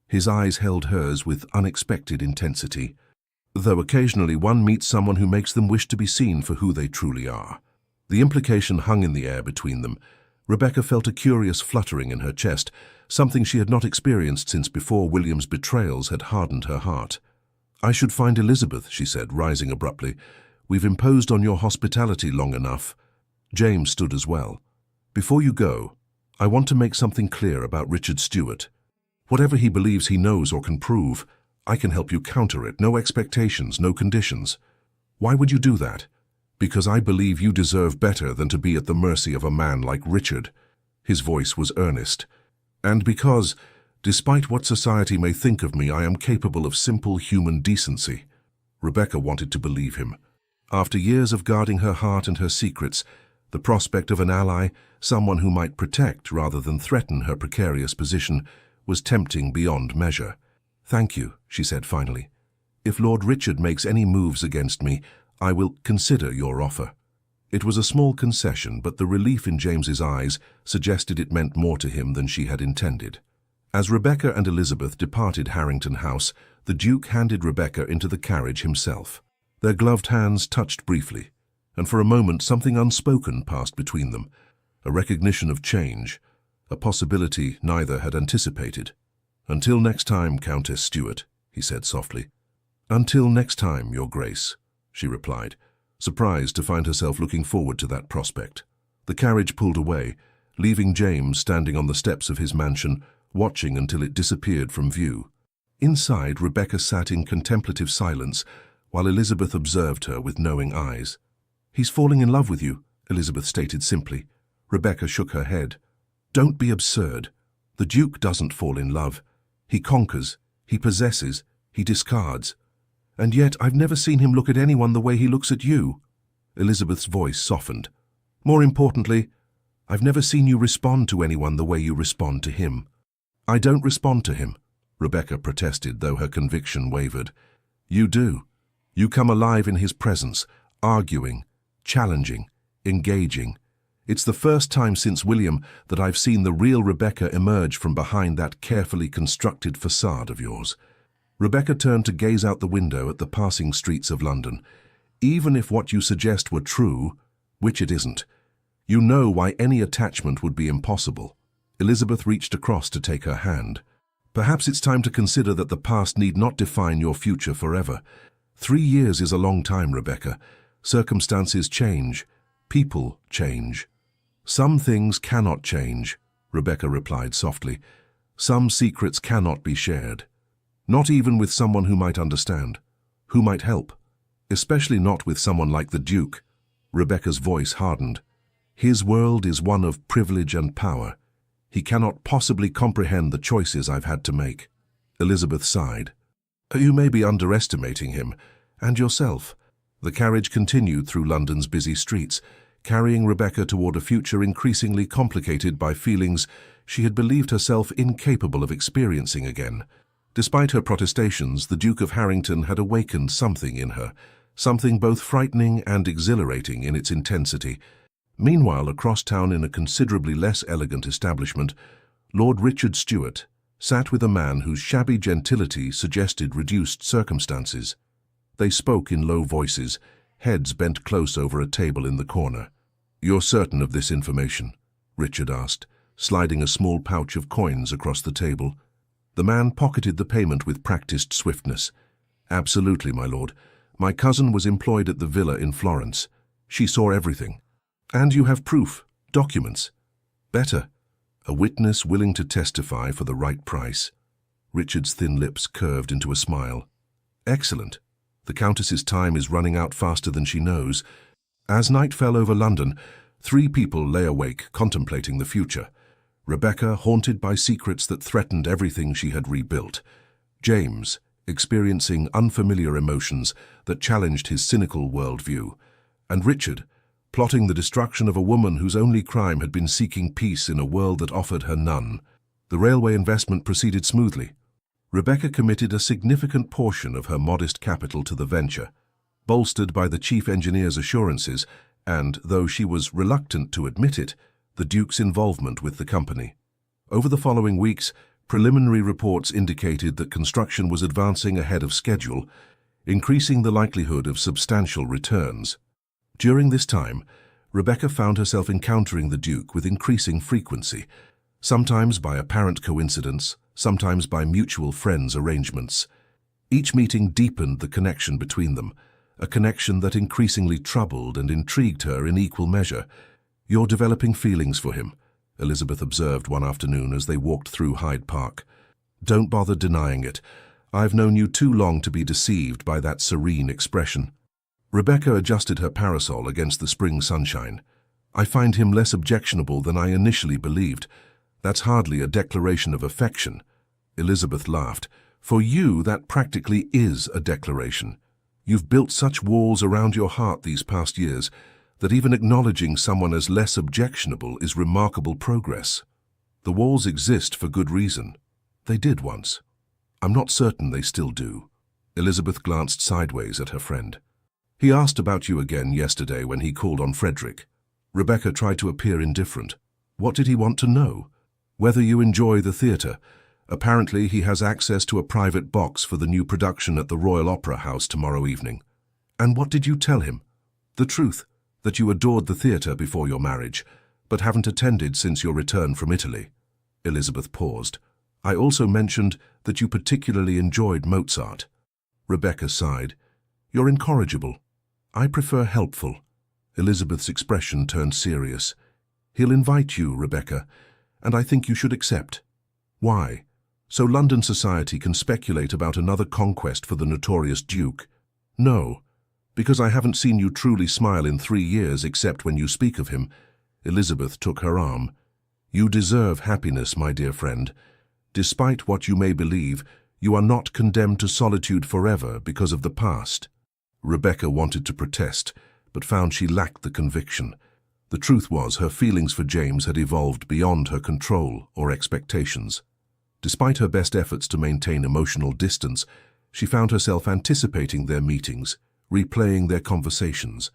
His eyes held hers with unexpected intensity. "Though occasionally one meets someone who makes them wish to be seen for who they truly are." The implication hung in the air between them. Rebecca felt a curious fluttering in her chest, something she had not experienced since before William's betrayals had hardened her heart. "I should find Elizabeth," she said, rising abruptly. "We've imposed on your hospitality long enough." James stood as well. "Before you go, I want to make something clear about Richard Stewart. Whatever he believes he knows or can prove, I can help you counter it. No expectations, no conditions." "Why would you do that?" "Because I believe you deserve better than to be at the mercy of a man like Richard." His voice was earnest. "And because, despite what society may think of me, I am capable of simple human decency." Rebecca wanted to believe him. After years of guarding her heart and her secrets, the prospect of an ally, someone who might protect rather than threaten her precarious position, was tempting beyond measure. "Thank you," she said finally. "If Lord Richard makes any moves against me, I will consider your offer." It was a small concession, but the relief in James's eyes suggested it meant more to him than she had intended. As Rebecca and Elizabeth departed Harrington House, the Duke handed Rebecca into the carriage himself. Their gloved hands touched briefly, and for a moment something unspoken passed between them. a recognition of change, a possibility neither had anticipated. "Until next time, Countess Stuart," he said softly. "Until next time, Your Grace," she replied, surprised to find herself looking forward to that prospect. The carriage pulled away, leaving James standing on the steps of his mansion, watching until it disappeared from view. Inside, Rebecca sat in contemplative silence, while Elizabeth observed her with knowing eyes. "He's falling in love with you," Elizabeth stated simply. Rebecca shook her head. "Don't be absurd. The Duke doesn't fall in love. He conquers, he possesses, he discards. And yet I've never seen him look at anyone the way he looks at you." Elizabeth's voice softened. "More importantly, I've never seen you respond to anyone the way you respond to him." "I don't respond to him," Rebecca protested, though her conviction wavered. "You do. You come alive in his presence, arguing, challenging, engaging. It's the first time since William that I've seen the real Rebecca emerge from behind that carefully constructed facade of yours." Rebecca turned to gaze out the window at the passing streets of London. "Even if what you suggest were true, which it isn't, you know why any attachment would be impossible." Elizabeth reached across to take her hand. "Perhaps it's time to consider that the past need not define your future forever. 3 years is a long time, Rebecca. Circumstances change. People change." "Some things cannot change," Rebecca replied softly. "Some secrets cannot be shared. Not even with someone who might understand, who might help. Especially not with someone like the Duke." Rebecca's voice hardened. "His world is one of privilege and power. He cannot possibly comprehend the choices I've had to make." Elizabeth sighed. "You may be underestimating him, and yourself." The carriage continued through London's busy streets, carrying Rebecca toward a future increasingly complicated by feelings she had believed herself incapable of experiencing again. Despite her protestations, the Duke of Harrington had awakened something in her, something both frightening and exhilarating in its intensity. Meanwhile, across town in a considerably less elegant establishment, Lord Richard Stuart sat with a man whose shabby gentility suggested reduced circumstances. They spoke in low voices, heads bent close over a table in the corner. "You're certain of this information?" Richard asked, sliding a small pouch of coins across the table. The man pocketed the payment with practiced swiftness. "Absolutely, my lord. My cousin was employed at the villa in Florence. She saw everything." "And you have proof, documents?" "Better. A witness willing to testify for the right price." Richard's thin lips curved into a smile. "Excellent. The Countess's time is running out faster than she knows." As night fell over London, 3 people lay awake, contemplating the future. Rebecca, haunted by secrets that threatened everything she had rebuilt. James, experiencing unfamiliar emotions that challenged his cynical worldview. And Richard, plotting the destruction of a woman whose only crime had been seeking peace in a world that offered her none. The railway investment proceeded smoothly. Rebecca committed a significant portion of her modest capital to the venture, bolstered by the chief engineer's assurances and, though she was reluctant to admit it, the Duke's involvement with the company. Over the following weeks, preliminary reports indicated that construction was advancing ahead of schedule, increasing the likelihood of substantial returns. During this time, Rebecca found herself encountering the Duke with increasing frequency, sometimes by apparent coincidence, sometimes by mutual friends' arrangements. Each meeting deepened the connection between them, a connection that increasingly troubled and intrigued her in equal measure. "You're developing feelings for him," Elizabeth observed one afternoon as they walked through Hyde Park. "Don't bother denying it. I've known you too long to be deceived by that serene expression." Rebecca adjusted her parasol against the spring sunshine. "I find him less objectionable than I initially believed. That's hardly a declaration of affection." Elizabeth laughed. "For you, that practically is a declaration. You've built such walls around your heart these past years that even acknowledging someone as less objectionable is remarkable progress. The walls exist for good reason. They did once. I'm not certain they still do." Elizabeth glanced sideways at her friend. "He asked about you again yesterday when he called on Frederick." Rebecca tried to appear indifferent. "What did he want to know?" "Whether you enjoy the theatre. Apparently he has access to a private box for the new production at the Royal Opera House tomorrow evening." "And what did you tell him?" "The truth, that you adored the theatre before your marriage, but haven't attended since your return from Italy. Elizabeth paused. I also mentioned that you particularly enjoyed Mozart. Rebecca sighed. You're incorrigible. I prefer helpful. Elizabeth's expression turned serious. He'll invite you, Rebecca, and I think you should accept. Why? So London society can speculate about another conquest for the notorious Duke? No, because I haven't seen you truly smile in 3 years except when you speak of him. Elizabeth took her arm. You deserve happiness, my dear friend. Despite what you may believe, you are not condemned to solitude forever because of the past. Rebecca wanted to protest, but found she lacked the conviction. The truth was, her feelings for James had evolved beyond her control or expectations. Despite her best efforts to maintain emotional distance, she found herself anticipating their meetings, replaying their conversations,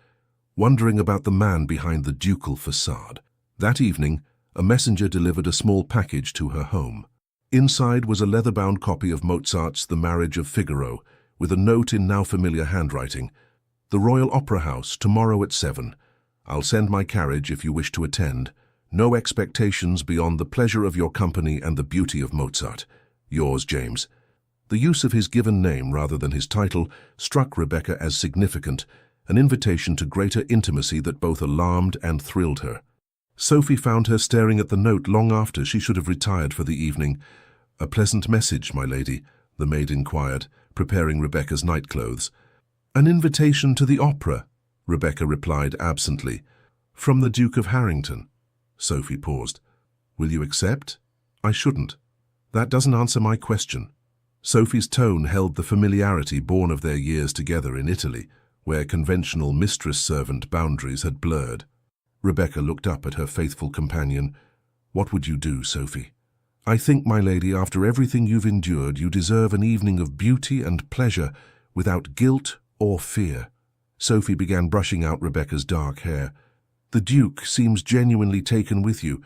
wondering about the man behind the ducal facade. That evening, a messenger delivered a small package to her home. Inside was a leather-bound copy of Mozart's The Marriage of Figaro, with a note in now familiar handwriting. The Royal Opera House, tomorrow at 7. I'll send my carriage if you wish to attend. No expectations beyond the pleasure of your company and the beauty of Mozart. Yours, James. The use of his given name rather than his title struck Rebecca as significant, an invitation to greater intimacy that both alarmed and thrilled her. Sophie found her staring at the note long after she should have retired for the evening. A pleasant message, my lady, the maid inquired, preparing Rebecca's nightclothes. An invitation to the opera, Rebecca replied absently. From the Duke of Harrington. Sophie paused. Will you accept? I shouldn't. That doesn't answer my question. Sophie's tone held the familiarity born of their years together in Italy, where conventional mistress-servant boundaries had blurred. Rebecca looked up at her faithful companion. What would you do, Sophie? I think, my lady, after everything you've endured, you deserve an evening of beauty and pleasure without guilt or fear. Sophie began brushing out Rebecca's dark hair. The Duke seems genuinely taken with you.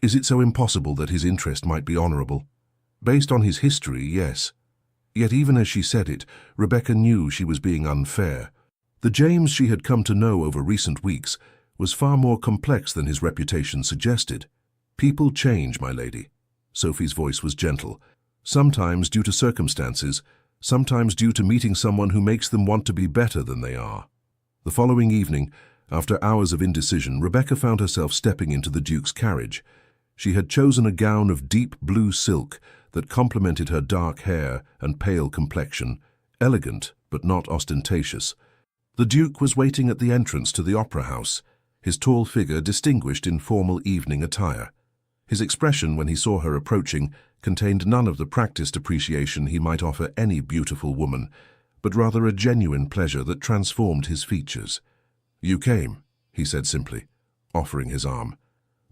Is it so impossible that his interest might be honourable? Based on his history, yes. Yet even as she said it, Rebecca knew she was being unfair. The James she had come to know over recent weeks was far more complex than his reputation suggested. People change, my lady. Sophie's voice was gentle. Sometimes due to circumstances, sometimes due to meeting someone who makes them want to be better than they are. The following evening, after hours of indecision, Rebecca found herself stepping into the Duke's carriage. She had chosen a gown of deep blue silk that complemented her dark hair and pale complexion, elegant but not ostentatious. The Duke was waiting at the entrance to the opera house, his tall figure distinguished in formal evening attire. His expression when he saw her approaching contained none of the practiced appreciation he might offer any beautiful woman, but rather a genuine pleasure that transformed his features. You came, he said simply, offering his arm.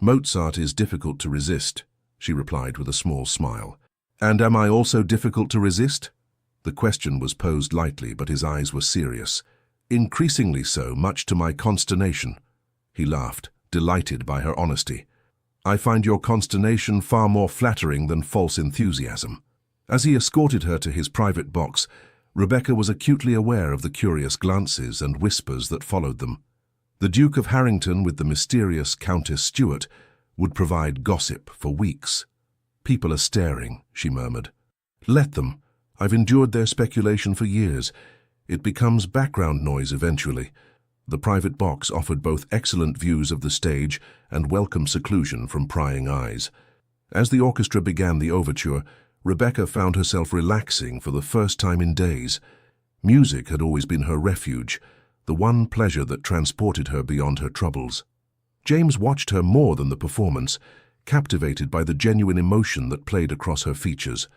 Mozart is difficult to resist, she replied with a small smile. And am I also difficult to resist? The question was posed lightly, but his eyes were serious. Increasingly so, much to my consternation. He laughed, delighted by her honesty. I find your consternation far more flattering than false enthusiasm. As he escorted her to his private box, Rebecca was acutely aware of the curious glances and whispers that followed them. The Duke of Harrington with the mysterious Countess Stuart would provide gossip for weeks. People are staring, she murmured. Let them. I've endured their speculation for years. It becomes background noise eventually. The private box offered both excellent views of the stage and welcome seclusion from prying eyes. As the orchestra began the overture, Rebecca found herself relaxing for the first time in days. Music had always been her refuge, the one pleasure that transported her beyond her troubles. James watched her more than the performance, captivated by the genuine emotion that played across her features.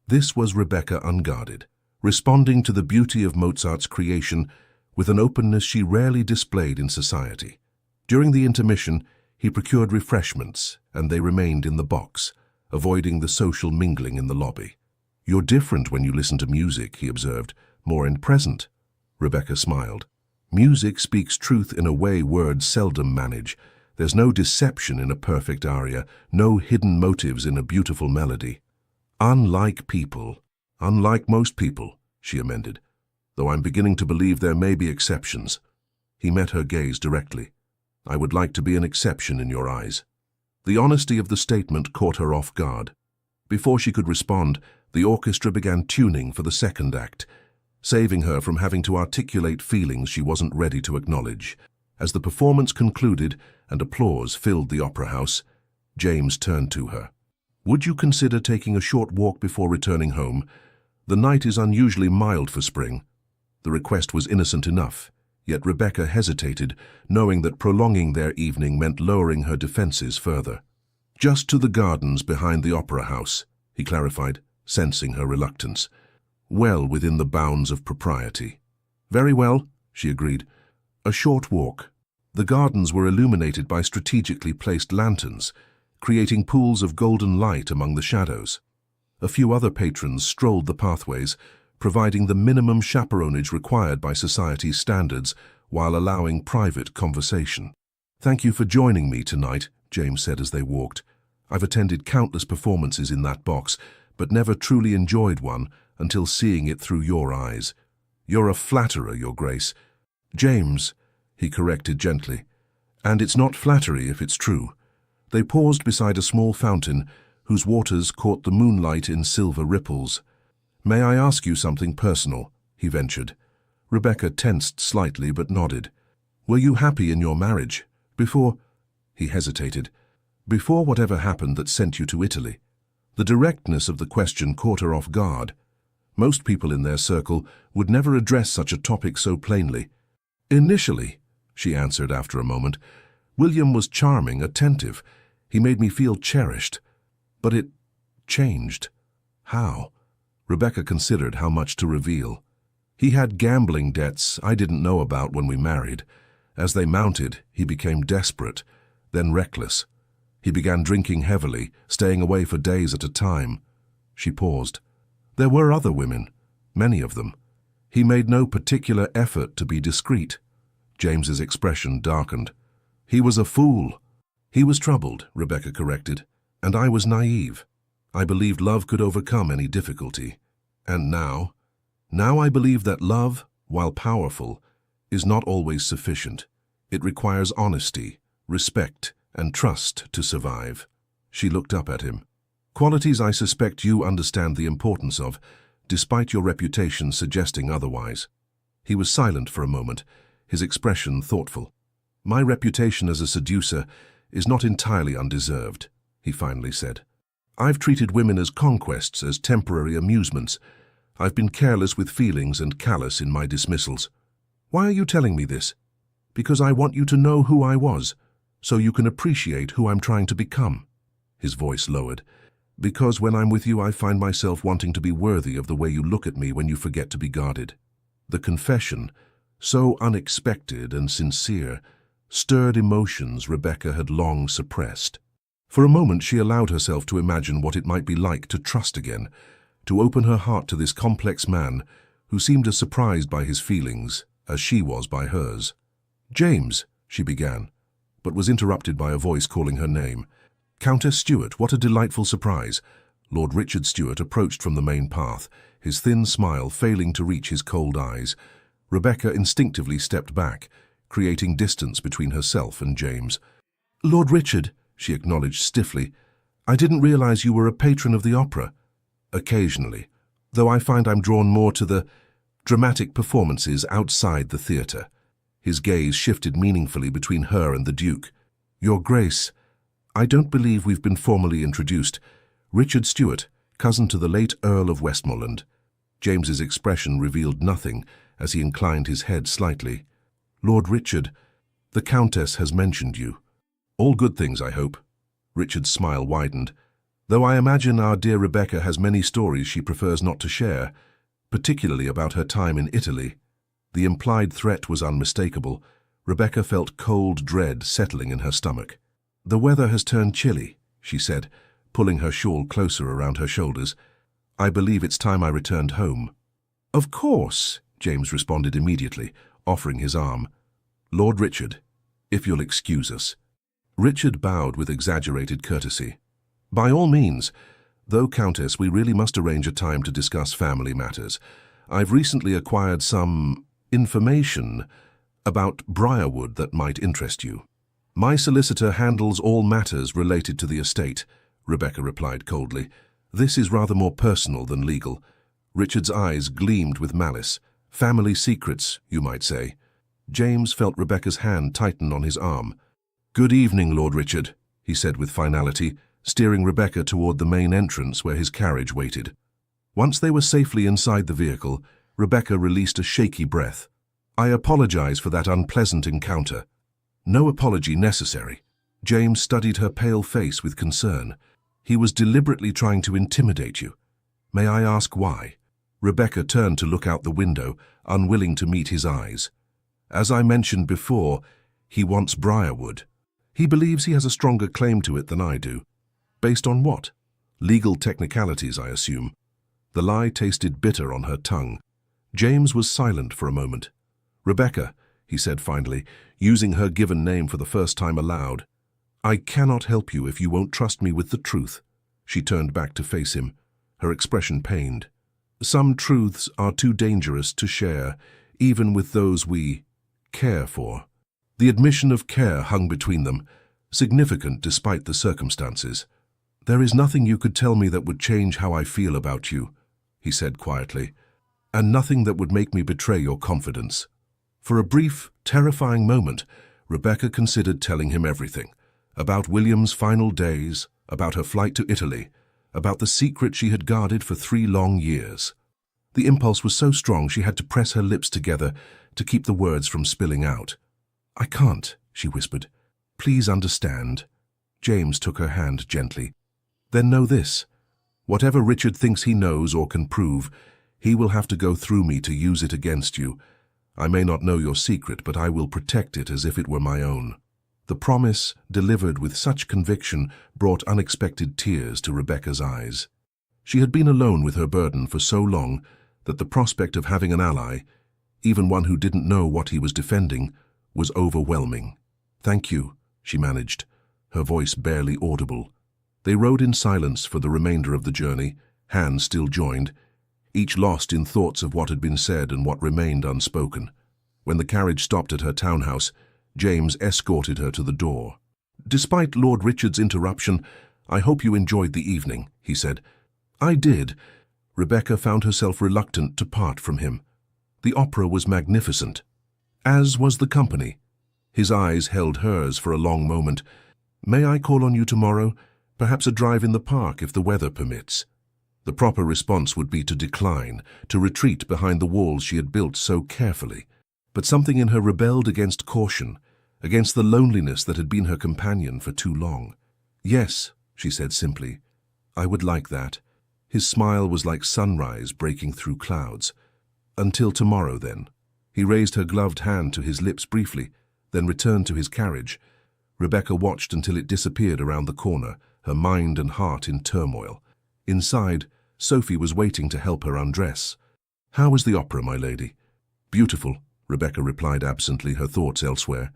This was Rebecca unguarded, responding to the beauty of Mozart's creation with an openness she rarely displayed in society. During the intermission, he procured refreshments, and they remained in the box, avoiding the social mingling in the lobby. You're different when you listen to music, he observed, more in present. Rebecca smiled. Music speaks truth in a way words seldom manage. There's no deception in a perfect aria, no hidden motives in a beautiful melody. Unlike most people, she amended, though I'm beginning to believe there may be exceptions. He met her gaze directly. I would like to be an exception in your eyes." The honesty of the statement caught her off guard. Before she could respond, the orchestra began tuning for the second act, saving her from having to articulate feelings she wasn't ready to acknowledge. As the performance concluded and applause filled the opera house, James turned to her. "Would you consider taking a short walk before returning home? The night is unusually mild for spring." The request was innocent enough, yet Rebecca hesitated, knowing that prolonging their evening meant lowering her defenses further. "Just to the gardens behind the opera house," he clarified, sensing her reluctance. "Well within the bounds of propriety." "Very well," she agreed. "A short walk." The gardens were illuminated by strategically placed lanterns, creating pools of golden light among the shadows. A few other patrons strolled the pathways, providing the minimum chaperonage required by society's standards while allowing private conversation. "Thank you for joining me tonight," James said as they walked. "I've attended countless performances in that box, but never truly enjoyed one until seeing it through your eyes. You're a flatterer, Your Grace." "James," he corrected gently, "and it's not flattery if it's true." They paused beside a small fountain whose waters caught the moonlight in silver ripples. "May I ask you something personal?" he ventured. Rebecca tensed slightly but nodded. "Were you happy in your marriage? Before—" he hesitated. "Before whatever happened that sent you to Italy?" The directness of the question caught her off guard. Most people in their circle would never address such a topic so plainly. "Initially," she answered after a moment, "William was charming, attentive. He made me feel cherished. But it changed." "How?" Rebecca considered how much to reveal. "He had gambling debts I didn't know about when we married. As they mounted, he became desperate, then reckless. He began drinking heavily, staying away for days at a time." She paused. "There were other women, many of them. He made no particular effort to be discreet." James's expression darkened. "He was a fool." "He was troubled," Rebecca corrected, "and I was naive. I believed love could overcome any difficulty. And now I believe that love, while powerful, is not always sufficient. It requires honesty, respect, and trust to survive." She looked up at him. "Qualities I suspect you understand the importance of, despite your reputation suggesting otherwise." He was silent for a moment, his expression thoughtful. "My reputation as a seducer is not entirely undeserved," he finally said. "I've treated women as conquests, as temporary amusements. I've been careless with feelings and callous in my dismissals. Why are you telling me this? Because I want you to know who I was, so you can appreciate who I'm trying to become." His voice lowered. "Because when I'm with you I find myself wanting to be worthy of the way you look at me when you forget to be guarded." The confession, so unexpected and sincere, stirred emotions Rebecca had long suppressed. For a moment she allowed herself to imagine what it might be like to trust again, to open her heart to this complex man who seemed as surprised by his feelings as she was by hers. "James," she began, but was interrupted by a voice calling her name. "Countess Stuart, what a delightful surprise." Lord Richard Stuart approached from the main path, his thin smile failing to reach his cold eyes. Rebecca instinctively stepped back, creating distance between herself and James. "Lord Richard," she acknowledged stiffly, "I didn't realize you were a patron of the opera." "Occasionally, though I find I'm drawn more to the dramatic performances outside the theatre." His gaze shifted meaningfully between her and the Duke. "Your Grace, I don't believe we've been formally introduced. Richard Stuart, cousin to the late Earl of Westmoreland." James's expression revealed nothing as he inclined his head slightly. "Lord Richard, the Countess has mentioned you." "All good things, I hope." Richard's smile widened. "Though I imagine our dear Rebecca has many stories she prefers not to share, particularly about her time in Italy." The implied threat was unmistakable. Rebecca felt cold dread settling in her stomach. "The weather has turned chilly," she said, pulling her shawl closer around her shoulders. "I believe it's time I returned home." "Of course," James responded immediately, offering his arm. "Lord Richard, if you'll excuse us." Richard bowed with exaggerated courtesy. "By all means. Though, Countess, we really must arrange a time to discuss family matters. I've recently acquired some information about Briarwood that might interest you." "My solicitor handles all matters related to the estate," Rebecca replied coldly. "This is rather more personal than legal." Richard's eyes gleamed with malice. "Family secrets, you might say." James felt Rebecca's hand tighten on his arm. "Good evening, Lord Richard," he said with finality, steering Rebecca toward the main entrance where his carriage waited. Once they were safely inside the vehicle, Rebecca released a shaky breath. "I apologize for that unpleasant encounter." "No apology necessary." James studied her pale face with concern. "He was deliberately trying to intimidate you. May I ask why?" Rebecca turned to look out the window, unwilling to meet his eyes. "As I mentioned before, he wants Briarwood. He believes he has a stronger claim to it than I do." "Based on what?" "Legal technicalities, I assume." The lie tasted bitter on her tongue. James was silent for a moment. "Rebecca," he said finally, using her given name for the first time aloud, "I cannot help you if you won't trust me with the truth." She turned back to face him, her expression pained. "Some truths are too dangerous to share, even with those we care for." The admission of care hung between them, significant despite the circumstances. "There is nothing you could tell me that would change how I feel about you," he said quietly, "and nothing that would make me betray your confidence." For a brief, terrifying moment, Rebecca considered telling him everything. About William's final days, about her flight to Italy, about the secret she had guarded for 3 long years. The impulse was so strong she had to press her lips together to keep the words from spilling out. "I can't," she whispered. "Please understand." James took her hand gently. "Then know this. Whatever Richard thinks he knows or can prove, he will have to go through me to use it against you. I may not know your secret, but I will protect it as if it were my own." The promise, delivered with such conviction, brought unexpected tears to Rebecca's eyes. She had been alone with her burden for so long that the prospect of having an ally, even one who didn't know what he was defending, was overwhelming. "Thank you," she managed, her voice barely audible. They rode in silence for the remainder of the journey, hands still joined, each lost in thoughts of what had been said and what remained unspoken. When the carriage stopped at her townhouse, James escorted her to the door. "Despite Lord Richard's interruption, I hope you enjoyed the evening," he said. "I did." Rebecca found herself reluctant to part from him. The opera was magnificent, as was the company. His eyes held hers for a long moment. "May I call on you tomorrow? Perhaps a drive in the park if the weather permits." The proper response would be to decline, to retreat behind the walls she had built so carefully. But something in her rebelled against caution, against the loneliness that had been her companion for too long. "Yes," she said simply, "I would like that." His smile was like sunrise breaking through clouds. "Until tomorrow, then." He raised her gloved hand to his lips briefly, then returned to his carriage. Rebecca watched until it disappeared around the corner, her mind and heart in turmoil. Inside, Sophie was waiting to help her undress. "How was the opera, my lady?" "Beautiful," Rebecca replied absently, her thoughts elsewhere.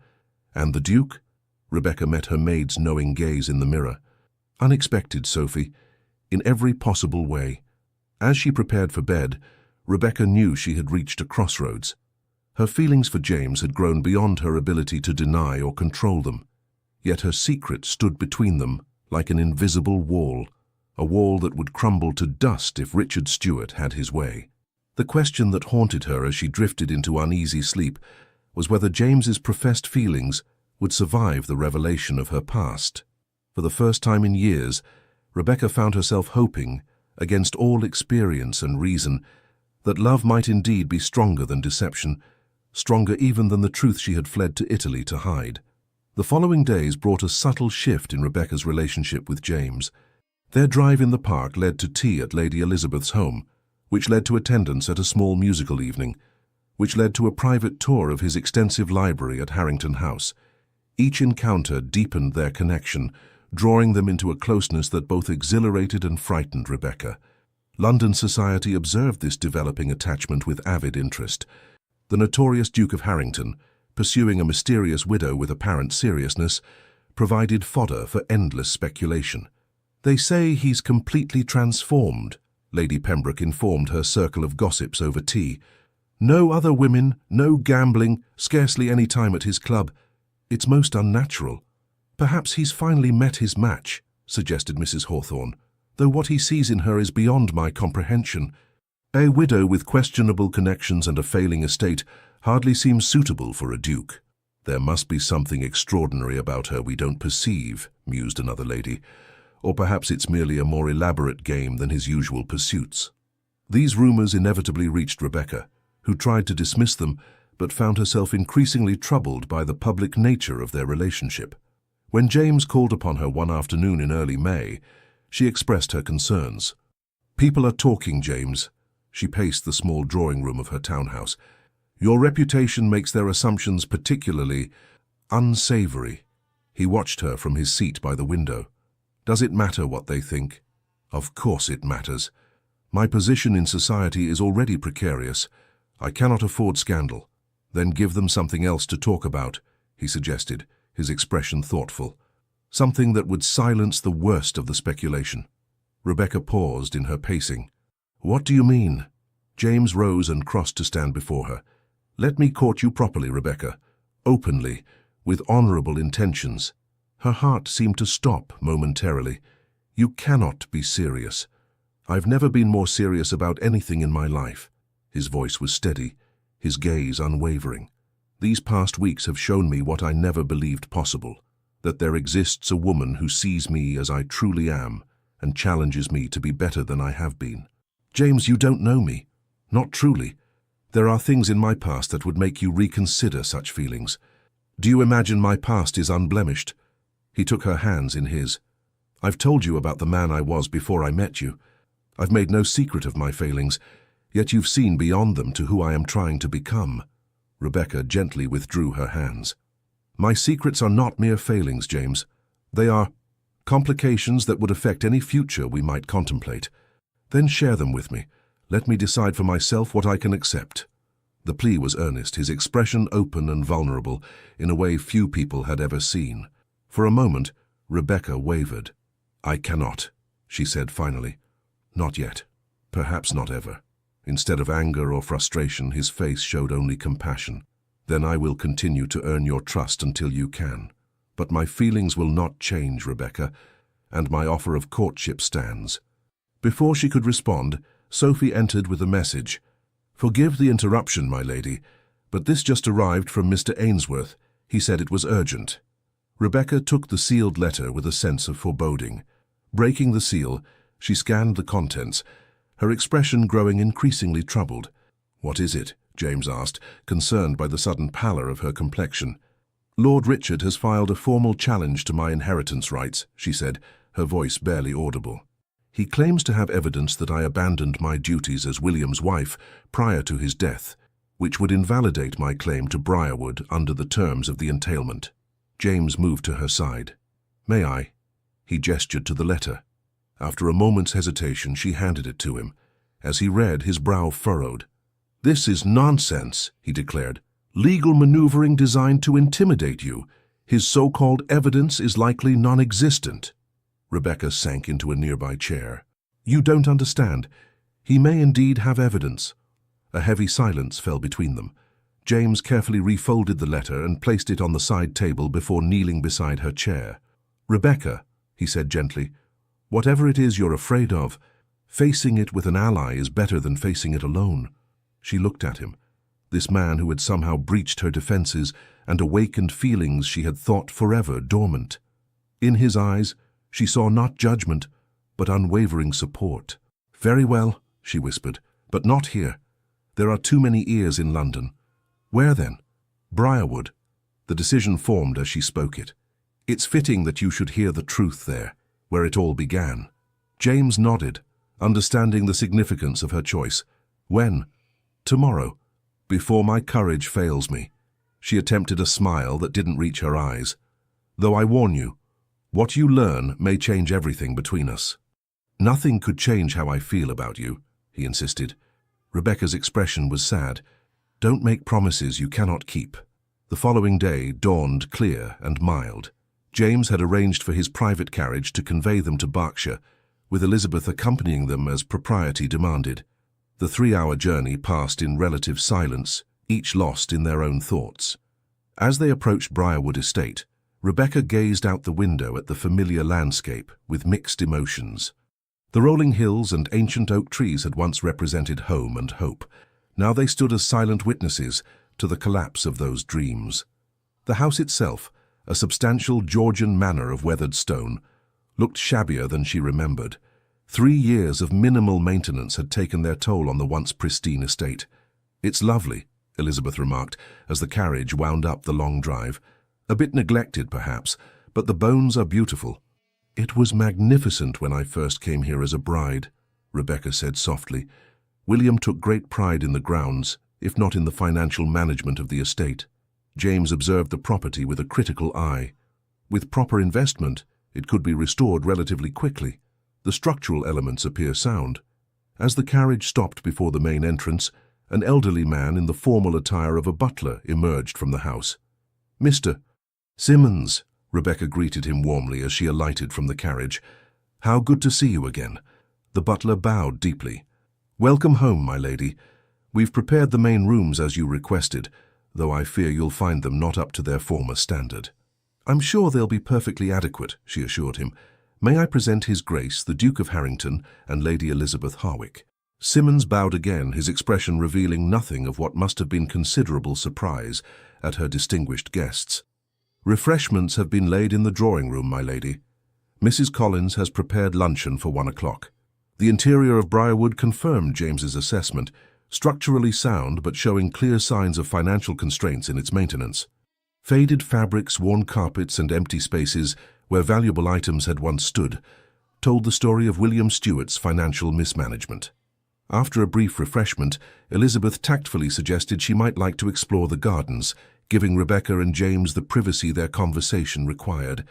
"And the Duke?" Rebecca met her maid's knowing gaze in the mirror. "Unexpected, Sophie, in every possible way." As she prepared for bed, Rebecca knew she had reached a crossroads. Her feelings for James had grown beyond her ability to deny or control them. Yet her secret stood between them like an invisible wall, a wall that would crumble to dust if Richard Stuart had his way. The question that haunted her as she drifted into uneasy sleep was whether James's professed feelings would survive the revelation of her past. For the first time in years, Rebecca found herself hoping, against all experience and reason, that love might indeed be stronger than deception, stronger even than the truth she had fled to Italy to hide. The following days brought a subtle shift in Rebecca's relationship with James. Their drive in the park led to tea at Lady Elizabeth's home, which led to attendance at a small musical evening, which led to a private tour of his extensive library at Harrington House. Each encounter deepened their connection, drawing them into a closeness that both exhilarated and frightened Rebecca. London society observed this developing attachment with avid interest. The notorious Duke of Harrington, pursuing a mysterious widow with apparent seriousness, provided fodder for endless speculation. "They say he's completely transformed," Lady Pembroke informed her circle of gossips over tea. "No other women, no gambling, scarcely any time at his club. It's most unnatural." Perhaps he's finally met his match, suggested Mrs. Hawthorne, though what he sees in her is beyond my comprehension. A widow with questionable connections and a failing estate hardly seems suitable for a duke. There must be something extraordinary about her we don't perceive, mused another lady. Or perhaps it's merely a more elaborate game than his usual pursuits. These rumors inevitably reached Rebecca, who tried to dismiss them, but found herself increasingly troubled by the public nature of their relationship. When James called upon her one afternoon in early May, she expressed her concerns. "People are talking, James." She paced the small drawing room of her townhouse. "Your reputation makes their assumptions particularly unsavory." He watched her from his seat by the window. "Does it matter what they think?" "Of course it matters. My position in society is already precarious. I cannot afford scandal." "Then give them something else to talk about," he suggested, his expression thoughtful. "Something that would silence the worst of the speculation." Rebecca paused in her pacing. "What do you mean?" James rose and crossed to stand before her. "Let me court you properly, Rebecca, openly, with honorable intentions." Her heart seemed to stop momentarily. "You cannot be serious." "I've never been more serious about anything in my life." His voice was steady, his gaze unwavering. "These past weeks have shown me what I never believed possible, that there exists a woman who sees me as I truly am and challenges me to be better than I have been." "James, you don't know me. Not truly. There are things in my past that would make you reconsider such feelings. Do you imagine my past is unblemished?" He took her hands in his. "I've told you about the man I was before I met you. I've made no secret of my failings, yet you've seen beyond them to who I am trying to become." Rebecca gently withdrew her hands. "My secrets are not mere failings, James. They are complications that would affect any future we might contemplate. Then share them with me. Let me decide for myself what I can accept." The plea was earnest, his expression open and vulnerable, in a way few people had ever seen. For a moment, Rebecca wavered. "I cannot," she said finally. "Not yet. Perhaps not ever." Instead of anger or frustration, his face showed only compassion. "Then I will continue to earn your trust until you can. But my feelings will not change, Rebecca, and my offer of courtship stands." Before she could respond, Sophie entered with a message. "Forgive the interruption, my lady, but this just arrived from Mr. Ainsworth. He said it was urgent." Rebecca took the sealed letter with a sense of foreboding. Breaking the seal, she scanned the contents, her expression growing increasingly troubled. "What is it?" James asked, concerned by the sudden pallor of her complexion. "Lord Richard has filed a formal challenge to my inheritance rights," she said, her voice barely audible. "He claims to have evidence that I abandoned my duties as William's wife prior to his death, which would invalidate my claim to Briarwood under the terms of the entailment." James moved to her side. "May I?" He gestured to the letter. After a moment's hesitation, she handed it to him. As he read, his brow furrowed. "This is nonsense," he declared. "Legal maneuvering designed to intimidate you. His so-called evidence is likely non-existent." Rebecca sank into a nearby chair. "You don't understand. He may indeed have evidence." A heavy silence fell between them. James carefully refolded the letter and placed it on the side table before kneeling beside her chair. "Rebecca," he said gently, "whatever it is you're afraid of, facing it with an ally is better than facing it alone." She looked at him, this man who had somehow breached her defenses and awakened feelings she had thought forever dormant. In his eyes, she saw not judgment, but unwavering support. "Very well," she whispered, "but not here. There are too many ears in London." "Where then?" "Briarwood." The decision formed as she spoke it. "It's fitting that you should hear the truth there, where it all began." James nodded, understanding the significance of her choice. "When?" "Tomorrow, before my courage fails me." She attempted a smile that didn't reach her eyes. "Though I warn you, what you learn may change everything between us." "Nothing could change how I feel about you," he insisted. Rebecca's expression was sad. "Don't make promises you cannot keep." The following day dawned clear and mild. James had arranged for his private carriage to convey them to Berkshire, with Elizabeth accompanying them as propriety demanded. The 3-hour journey passed in relative silence, each lost in their own thoughts. As they approached Briarwood Estate, Rebecca gazed out the window at the familiar landscape with mixed emotions. The rolling hills and ancient oak trees had once represented home and hope. Now they stood as silent witnesses to the collapse of those dreams. The house itself, a substantial Georgian manor of weathered stone, looked shabbier than she remembered. 3 years of minimal maintenance had taken their toll on the once pristine estate. "It's lovely," Elizabeth remarked, as the carriage wound up the long drive. "A bit neglected, perhaps, but the bones are beautiful." "It was magnificent when I first came here as a bride," Rebecca said softly. "William took great pride in the grounds, if not in the financial management of the estate." James observed the property with a critical eye. With proper investment, it could be restored relatively quickly. The structural elements appear sound. As the carriage stopped before the main entrance, an elderly man in the formal attire of a butler emerged from the house. "Mr. Simmons," Rebecca greeted him warmly as she alighted from the carriage. "How good to see you again." The butler bowed deeply. "Welcome home, my lady. We've prepared the main rooms as you requested, though I fear you'll find them not up to their former standard." "I'm sure they'll be perfectly adequate," she assured him. "May I present His Grace, the Duke of Harrington, and Lady Elizabeth Harwick?" Simmons bowed again, his expression revealing nothing of what must have been considerable surprise at her distinguished guests. "Refreshments have been laid in the drawing-room, my lady. Mrs. Collins has prepared luncheon for 1 o'clock. The interior of Briarwood confirmed James's assessment, structurally sound but showing clear signs of financial constraints in its maintenance. Faded fabrics, worn carpets, and empty spaces where valuable items had once stood told the story of William Stuart's financial mismanagement. After a brief refreshment, Elizabeth tactfully suggested she might like to explore the gardens, giving Rebecca and James the privacy their conversation required.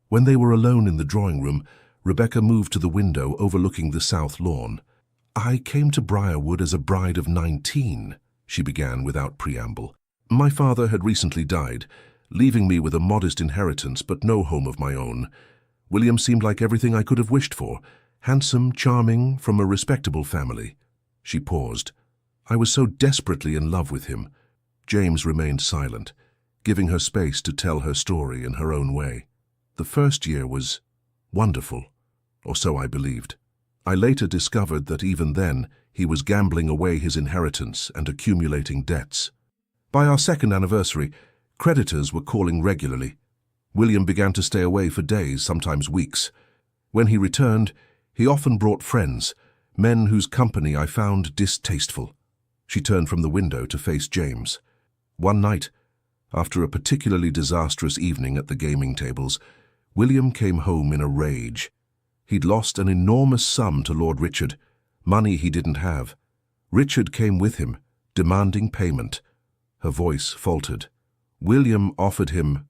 When they were alone in the drawing-room, Rebecca moved to the window overlooking the south lawn. "I came to Briarwood as a bride of 19, she began without preamble. "My father had recently died, leaving me with a modest inheritance but no home of my own. William seemed like everything I could have wished for, handsome, charming, from a respectable family." She paused. "I was so desperately in love with him." James remained silent, giving her space to tell her story in her own way. "The first year was wonderful, or so I believed. I later discovered that even then he was gambling away his inheritance and accumulating debts. By our second anniversary, creditors were calling regularly. William began to stay away for days, sometimes weeks. When he returned, he often brought friends, men whose company I found distasteful." She turned from the window to face James. "One night, after a particularly disastrous evening at the gaming tables, William came home in a rage. He'd lost an enormous sum to Lord Richard, money he didn't have. Richard came with him, demanding payment." Her voice faltered. "William offered him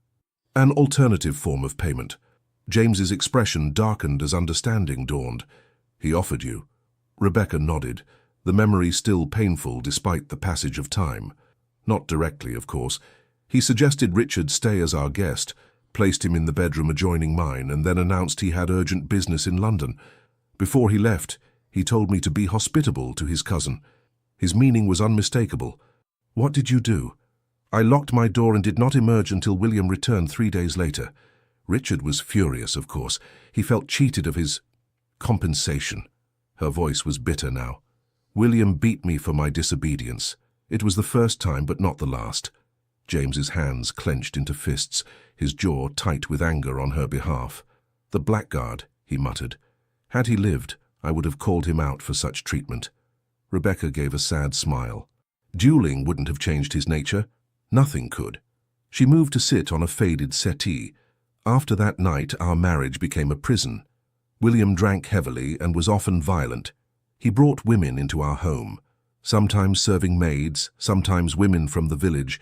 an alternative form of payment." James's expression darkened as understanding dawned. "He offered you?" Rebecca nodded, the memory still painful despite the passage of time. "Not directly, of course. He suggested Richard stay as our guest, placed him in the bedroom adjoining mine, and then announced he had urgent business in London. Before he left, he told me to be hospitable to his cousin. His meaning was unmistakable. What did you do?" "I locked my door and did not emerge until William returned 3 days later. Richard was furious, of course. He felt cheated of his compensation." Her voice was bitter now. "William beat me for my disobedience. It was the first time, but not the last." James's hands clenched into fists, his jaw tight with anger on her behalf. "The blackguard," he muttered. "Had he lived, I would have called him out for such treatment." Rebecca gave a sad smile. "Dueling wouldn't have changed his nature. Nothing could." She moved to sit on a faded settee. "After that night, our marriage became a prison. William drank heavily and was often violent. He brought women into our home, sometimes serving maids, sometimes women from the village,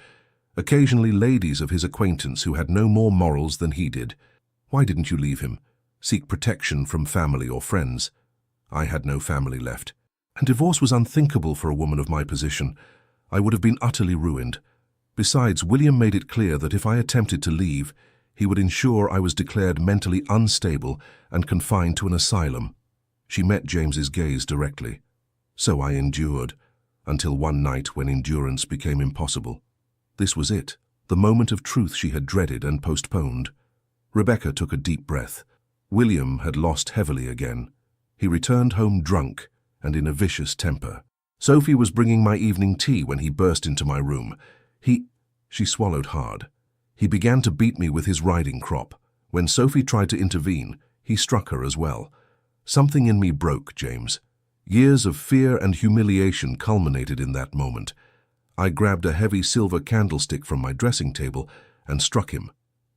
occasionally ladies of his acquaintance who had no more morals than he did. Why didn't you leave him? Seek protection from family or friends?" "I had no family left. And divorce was unthinkable for a woman of my position. I would have been utterly ruined. Besides, William made it clear that if I attempted to leave, he would ensure I was declared mentally unstable and confined to an asylum." She met James's gaze directly. "So I endured, until one night when endurance became impossible. This was it, the moment of truth she had dreaded and postponed. Rebecca took a deep breath. William had lost heavily again. He returned home drunk and in a vicious temper. Sophie was bringing my evening tea when he burst into my room. She swallowed hard. He began to beat me with his riding crop. When Sophie tried to intervene, he struck her as well. Something in me broke, James. Years of fear and humiliation culminated in that moment. I grabbed a heavy silver candlestick from my dressing table and struck him.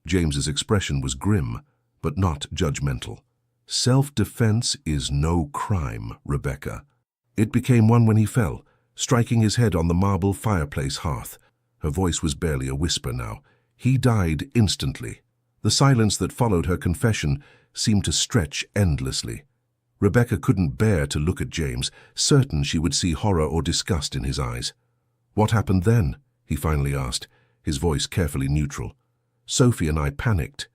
James's expression was grim, but not judgmental. Self-defense is no crime, Rebecca. It became one when he fell, striking his head on the marble fireplace hearth. Her voice was barely a whisper now. He died instantly. The silence that followed her confession seemed to stretch endlessly. Rebecca couldn't bear to look at James, certain she would see horror or disgust in his eyes. "What happened then?" he finally asked, his voice carefully neutral. Sophie and I panicked.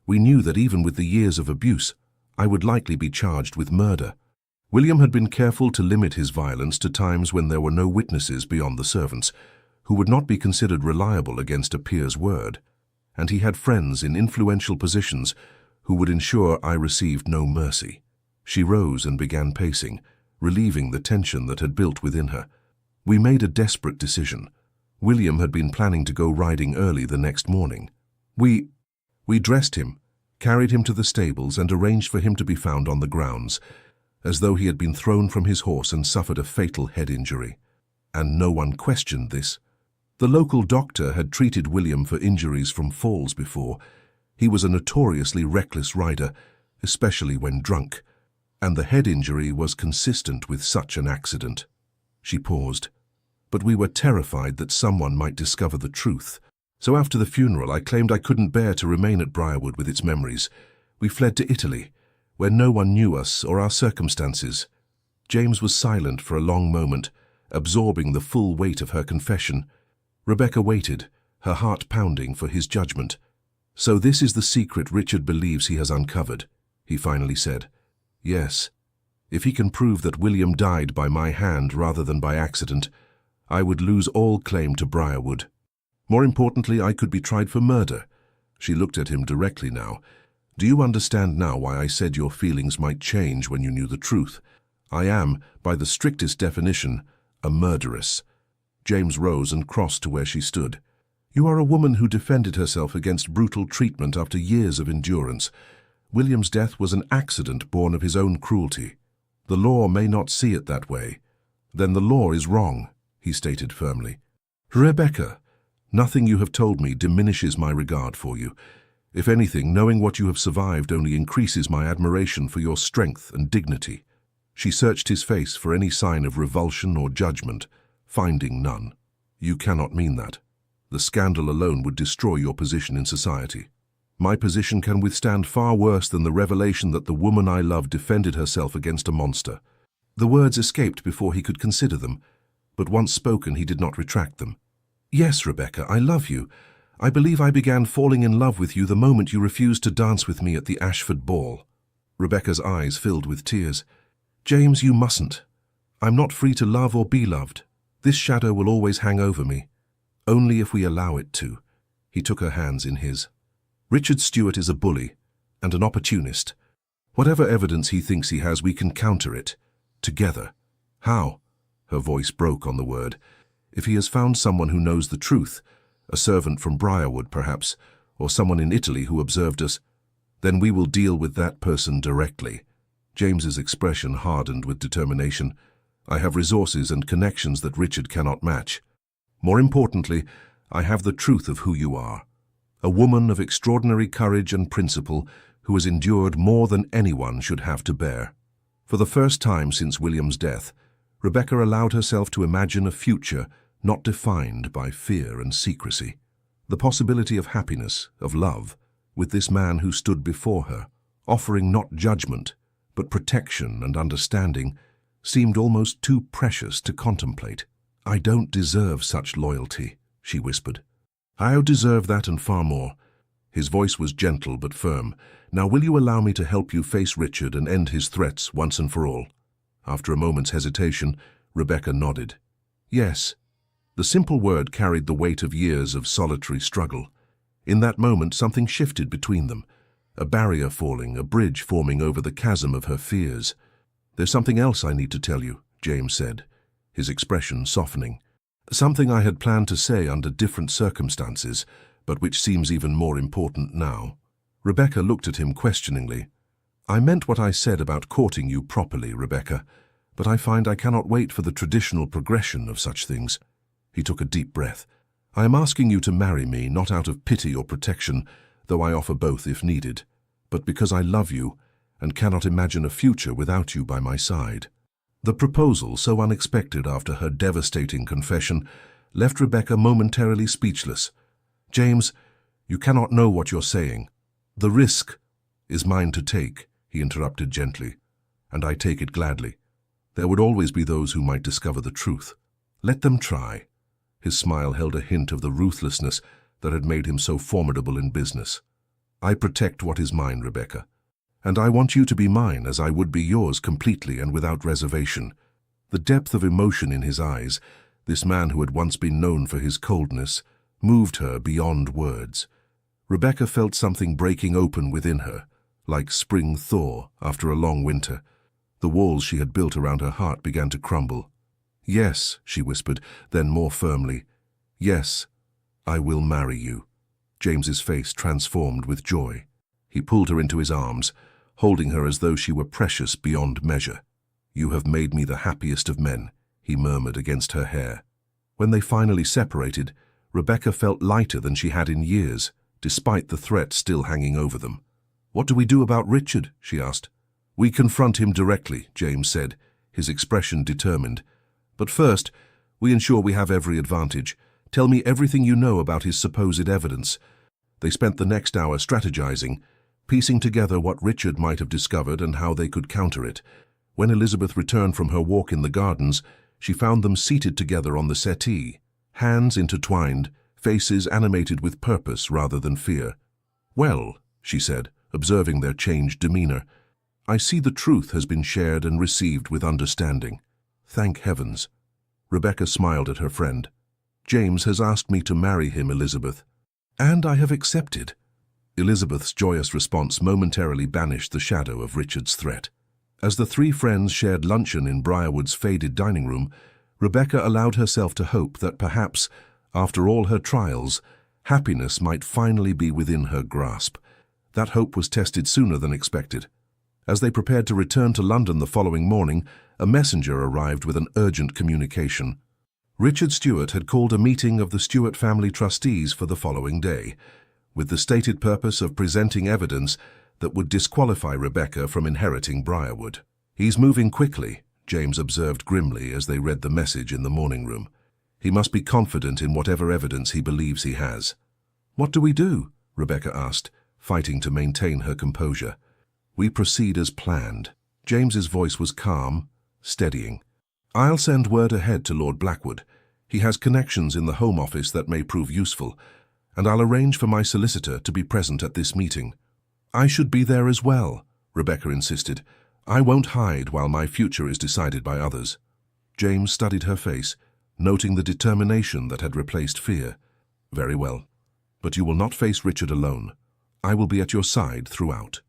We knew that even with the years of abuse, I would likely be charged with murder. William had been careful to limit his violence to times when there were no witnesses beyond the servants, who would not be considered reliable against a peer's word, and he had friends in influential positions who would ensure I received no mercy. She rose and began pacing, relieving the tension that had built within her. We made a desperate decision. William had been planning to go riding early the next morning. We dressed him, carried him to the stables, and arranged for him to be found on the grounds, as though he had been thrown from his horse and suffered a fatal head injury. And no one questioned this. The local doctor had treated William for injuries from falls before. He was a notoriously reckless rider, especially when drunk, and the head injury was consistent with such an accident. She paused. But we were terrified that someone might discover the truth. So after the funeral, I claimed I couldn't bear to remain at Briarwood with its memories. We fled to Italy, where no one knew us or our circumstances. James was silent for a long moment, absorbing the full weight of her confession. Rebecca waited, her heart pounding for his judgment. "So this is the secret Richard believes he has uncovered," he finally said. "Yes. If he can prove that William died by my hand rather than by accident, I would lose all claim to Briarwood. More importantly, I could be tried for murder." She looked at him directly now. "Do you understand now why I said your feelings might change when you knew the truth? I am, by the strictest definition, a murderess." James rose and crossed to where she stood. "You are a woman who defended herself against brutal treatment after years of endurance. William's death was an accident born of his own cruelty. The law may not see it that way. Then the law is wrong," he stated firmly. "Rebecca, nothing you have told me diminishes my regard for you. If anything, knowing what you have survived only increases my admiration for your strength and dignity." She searched his face for any sign of revulsion or judgment, finding none. "You cannot mean that. The scandal alone would destroy your position in society. My position can withstand far worse than the revelation that the woman I love defended herself against a monster." The words escaped before he could consider them, but once spoken he did not retract them. "Yes, Rebecca, I love you. I believe I began falling in love with you the moment you refused to dance with me at the Ashford ball." Rebecca's eyes filled with tears. "James, you mustn't. I'm not free to love or be loved. This shadow will always hang over me. Only if we allow it to." He took her hands in his. "Richard Stewart is a bully and an opportunist. Whatever evidence he thinks he has, we can counter it. Together." "How?" Her voice broke on the word. "If he has found someone who knows the truth, a servant from Briarwood perhaps, or someone in Italy who observed us, then we will deal with that person directly." James's expression hardened with determination. "I have resources and connections that Richard cannot match. More importantly, I have the truth of who you are. A woman of extraordinary courage and principle who has endured more than anyone should have to bear." For the first time since William's death, Rebecca allowed herself to imagine a future not defined by fear and secrecy. The possibility of happiness, of love, with this man who stood before her, offering not judgment, but protection and understanding, seemed almost too precious to contemplate. "I don't deserve such loyalty," she whispered. "I deserve that and far more." His voice was gentle but firm. "Now will you allow me to help you face Richard and end his threats once and for all?" After a moment's hesitation, Rebecca nodded. "Yes." The simple word carried the weight of years of solitary struggle. In that moment, something shifted between them. A barrier falling, a bridge forming over the chasm of her fears. "There's something else I need to tell you," James said, his expression softening. "Something I had planned to say under different circumstances, but which seems even more important now." Rebecca looked at him questioningly. "I meant what I said about courting you properly, Rebecca, but I find I cannot wait for the traditional progression of such things." He took a deep breath. "I am asking you to marry me, not out of pity or protection, though I offer both if needed, but because I love you and cannot imagine a future without you by my side." The proposal, so unexpected after her devastating confession, left Rebecca momentarily speechless. "James, you cannot know what you're saying. The risk is mine to take," he interrupted gently, "and I take it gladly. There would always be those who might discover the truth. Let them try." His smile held a hint of the ruthlessness that had made him so formidable in business. "I protect what is mine, Rebecca, and I want you to be mine as I would be yours completely and without reservation." The depth of emotion in his eyes, this man who had once been known for his coldness, moved her beyond words. Rebecca felt something breaking open within her, like spring thaw after a long winter. The walls she had built around her heart began to crumble. "Yes," she whispered, then more firmly, "Yes, I will marry you." James's face transformed with joy. He pulled her into his arms, holding her as though she were precious beyond measure. "You have made me the happiest of men," he murmured against her hair. When they finally separated, Rebecca felt lighter than she had in years, despite the threat still hanging over them. "What do we do about Richard?" she asked. "We confront him directly," James said, his expression determined. "But first, we ensure we have every advantage. Tell me everything you know about his supposed evidence." They spent the next hour strategizing, piecing together what Richard might have discovered and how they could counter it. When Elizabeth returned from her walk in the gardens, she found them seated together on the settee, hands intertwined, faces animated with purpose rather than fear. "Well," she said, observing their changed demeanor, "I see the truth has been shared and received with understanding. Thank heavens." Rebecca smiled at her friend. "James has asked me to marry him, Elizabeth, and I have accepted." Elizabeth's joyous response momentarily banished the shadow of Richard's threat. As the three friends shared luncheon in Briarwood's faded dining room, Rebecca allowed herself to hope that perhaps, after all her trials, happiness might finally be within her grasp. That hope was tested sooner than expected. As they prepared to return to London the following morning, a messenger arrived with an urgent communication. Richard Stuart had called a meeting of the Stuart family trustees for the following day, with the stated purpose of presenting evidence that would disqualify Rebecca from inheriting Briarwood. "He's moving quickly," James observed grimly as they read the message in the morning room. "He must be confident in whatever evidence he believes he has." "What do we do?" Rebecca asked, fighting to maintain her composure. "We proceed as planned." James's voice was calm, steadying. "I'll send word ahead to Lord Blackwood. He has connections in the Home Office that may prove useful, and I'll arrange for my solicitor to be present at this meeting." "I should be there as well," Rebecca insisted. "I won't hide while my future is decided by others." James studied her face, noting the determination that had replaced fear. "Very well. But you will not face Richard alone. I will be at your side throughout."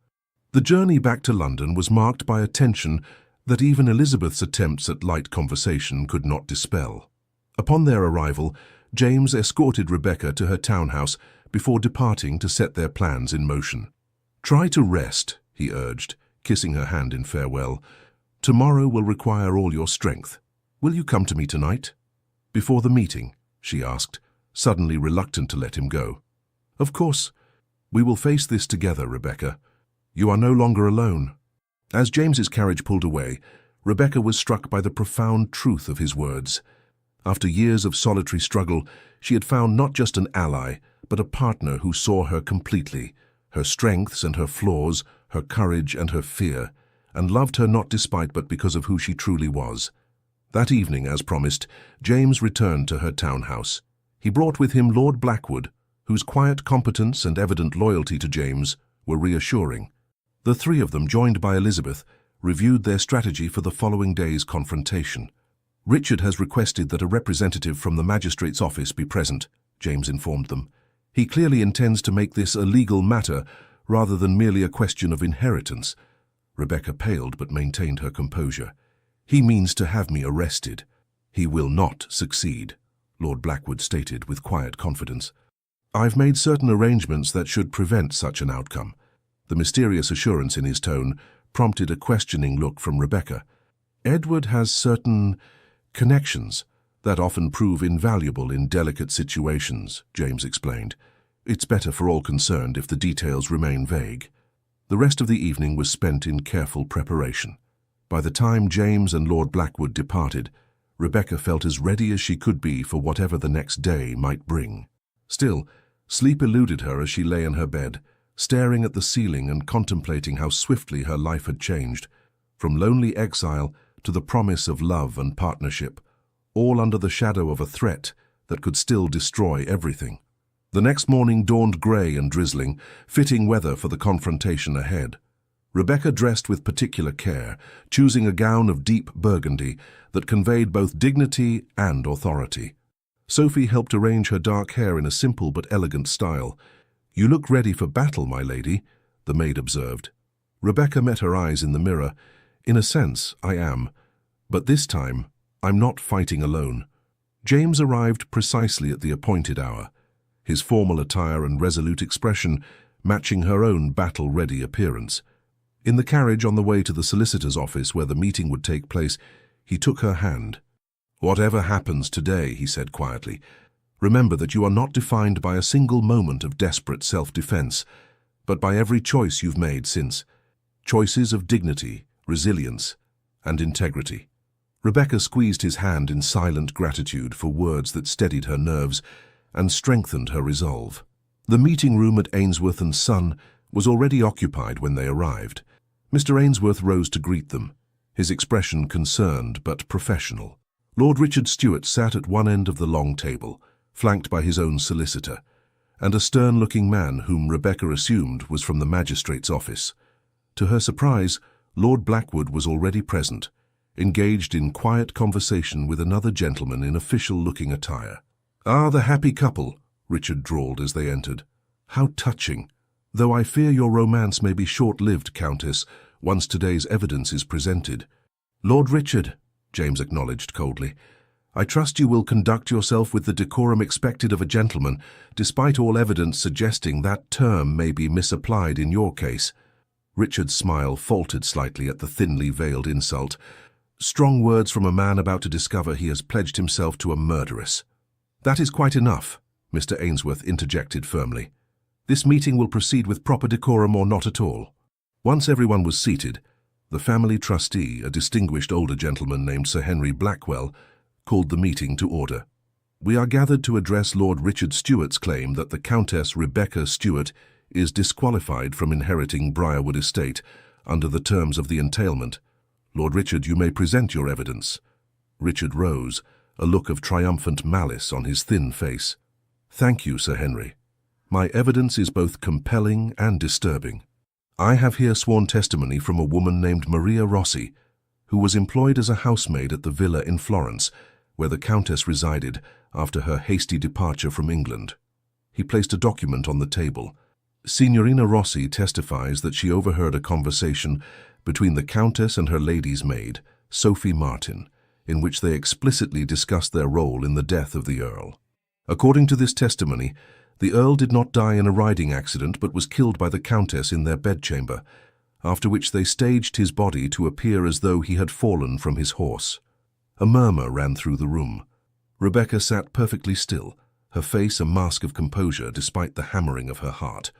The journey back to London was marked by a tension that even Elizabeth's attempts at light conversation could not dispel. Upon their arrival, James escorted Rebecca to her townhouse before departing to set their plans in motion. "Try to rest," he urged, kissing her hand in farewell. "Tomorrow will require all your strength. Will you come to me tonight?" "Before the meeting?" she asked, suddenly reluctant to let him go. "Of course. We will face this together, Rebecca. You are no longer alone." As James's carriage pulled away, Rebecca was struck by the profound truth of his words. After years of solitary struggle, she had found not just an ally, but a partner who saw her completely, her strengths and her flaws, her courage and her fear, and loved her not despite but because of who she truly was. That evening, as promised, James returned to her townhouse. He brought with him Lord Blackwood, whose quiet competence and evident loyalty to James were reassuring. The three of them, joined by Elizabeth, reviewed their strategy for the following day's confrontation. "Richard has requested that a representative from the magistrate's office be present," James informed them. "He clearly intends to make this a legal matter rather than merely a question of inheritance. Rebecca paled but maintained her composure. "He means to have me arrested." "He will not succeed," Lord Blackwood stated with quiet confidence. "I've made certain arrangements that should prevent such an outcome." The mysterious assurance in his tone prompted a questioning look from Rebecca. "Edward has certain connections that often prove invaluable in delicate situations," James explained. "It's better for all concerned if the details remain vague." The rest of the evening was spent in careful preparation. By the time James and Lord Blackwood departed, Rebecca felt as ready as she could be for whatever the next day might bring. Still, sleep eluded her as she lay in her bed, staring at the ceiling and contemplating how swiftly her life had changed, from lonely exile to the promise of love and partnership, all under the shadow of a threat that could still destroy everything. The next morning dawned grey and drizzling, fitting weather for the confrontation ahead. Rebecca dressed with particular care, choosing a gown of deep burgundy that conveyed both dignity and authority. Sophie helped arrange her dark hair in a simple but elegant style. "You look ready for battle, my lady," the maid observed. Rebecca met her eyes in the mirror. "In a sense, I am. But this time, I'm not fighting alone." James arrived precisely at the appointed hour, his formal attire and resolute expression matching her own battle-ready appearance. In the carriage on the way to the solicitor's office where the meeting would take place, he took her hand. "Whatever happens today," he said quietly, "remember that you are not defined by a single moment of desperate self-defense, but by every choice you've made since. Choices of dignity, resilience, and integrity." Rebecca squeezed his hand in silent gratitude for words that steadied her nerves and strengthened her resolve. The meeting room at Ainsworth and Son was already occupied when they arrived. Mr. Ainsworth rose to greet them, his expression concerned but professional. Lord Richard Stuart sat at one end of the long table, flanked by his own solicitor, and a stern-looking man whom Rebecca assumed was from the magistrate's office. To her surprise, Lord Blackwood was already present, engaged in quiet conversation with another gentleman in official-looking attire. "Ah, the happy couple," Richard drawled as they entered. "How touching! Though I fear your romance may be short-lived, Countess, once today's evidence is presented." "Lord Richard," James acknowledged coldly, "I trust you will conduct yourself with the decorum expected of a gentleman, despite all evidence suggesting that term may be misapplied in your case." Richard's smile faltered slightly at the thinly veiled insult. "Strong words from a man about to discover he has pledged himself to a murderess." "That is quite enough," Mr. Ainsworth interjected firmly. "This meeting will proceed with proper decorum or not at all." Once everyone was seated, the family trustee, a distinguished older gentleman named Sir Henry Blackwell, called the meeting to order. "We are gathered to address Lord Richard Stuart's claim that the Countess Rebecca Stuart is disqualified from inheriting Briarwood Estate under the terms of the entailment. Lord Richard, you may present your evidence." Richard rose, a look of triumphant malice on his thin face. "Thank you, Sir Henry. My evidence is both compelling and disturbing. I have here sworn testimony from a woman named Maria Rossi, who was employed as a housemaid at the villa in Florence, where the Countess resided after her hasty departure from England." He placed a document on the table. "Signorina Rossi testifies that she overheard a conversation between the Countess and her lady's maid, Sophie Martin, in which they explicitly discussed their role in the death of the Earl. According to this testimony, the Earl did not die in a riding accident but was killed by the Countess in their bedchamber, after which they staged his body to appear as though he had fallen from his horse." A murmur ran through the room. Rebecca sat perfectly still, her face a mask of composure despite the hammering of her heart.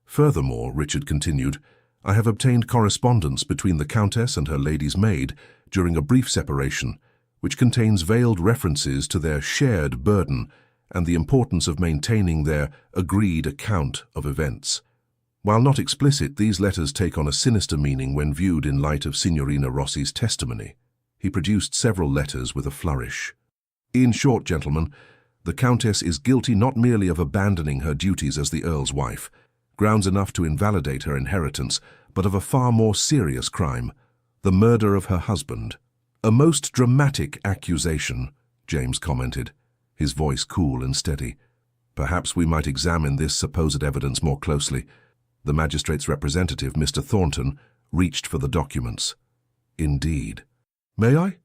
"Furthermore," Richard continued, "I have obtained correspondence between the Countess and her lady's maid during a brief separation, which contains veiled references to their shared burden and the importance of maintaining their agreed account of events. While not explicit, these letters take on a sinister meaning when viewed in light of Signorina Rossi's testimony." He produced several letters with a flourish. "In short, gentlemen, the Countess is guilty not merely of abandoning her duties as the Earl's wife, grounds enough to invalidate her inheritance, but of a far more serious crime, the murder of her husband." "A most dramatic accusation," James commented, his voice cool and steady. "Perhaps we might examine this supposed evidence more closely." The magistrate's representative, Mr. Thornton, reached for the documents. Indeed. May I?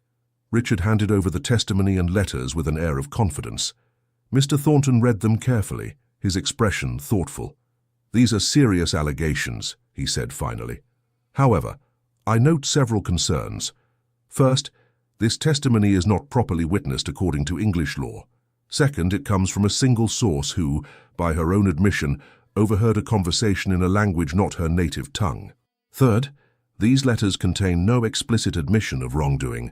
Richard handed over the testimony and letters with an air of confidence. Mr. Thornton read them carefully, his expression thoughtful. These are serious allegations, he said finally. However, I note several concerns. First, this testimony is not properly witnessed according to English law. Second, it comes from a single source who, by her own admission, overheard a conversation in a language not her native tongue. Third, these letters contain no explicit admission of wrongdoing,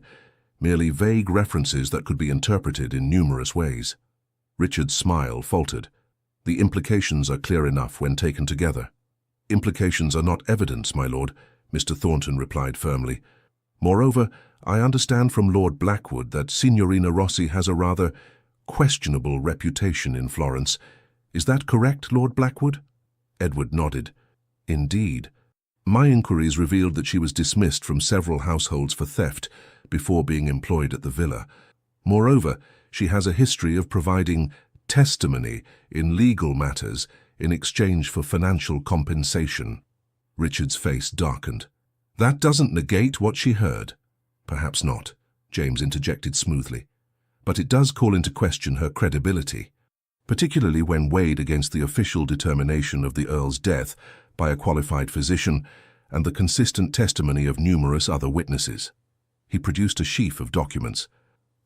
merely vague references that could be interpreted in numerous ways. Richard's smile faltered. The implications are clear enough when taken together. Implications are not evidence, my lord, Mr. Thornton replied firmly. Moreover, I understand from Lord Blackwood that Signorina Rossi has a rather questionable reputation in Florence. Is that correct, Lord Blackwood? Edward nodded. Indeed. My inquiries revealed that she was dismissed from several households for theft before being employed at the villa. Moreover, she has a history of providing testimony in legal matters in exchange for financial compensation. Richard's face darkened. That doesn't negate what she heard. Perhaps not, James interjected smoothly. But it does call into question her credibility, particularly when weighed against the official determination of the Earl's death by a qualified physician and the consistent testimony of numerous other witnesses. He produced a sheaf of documents.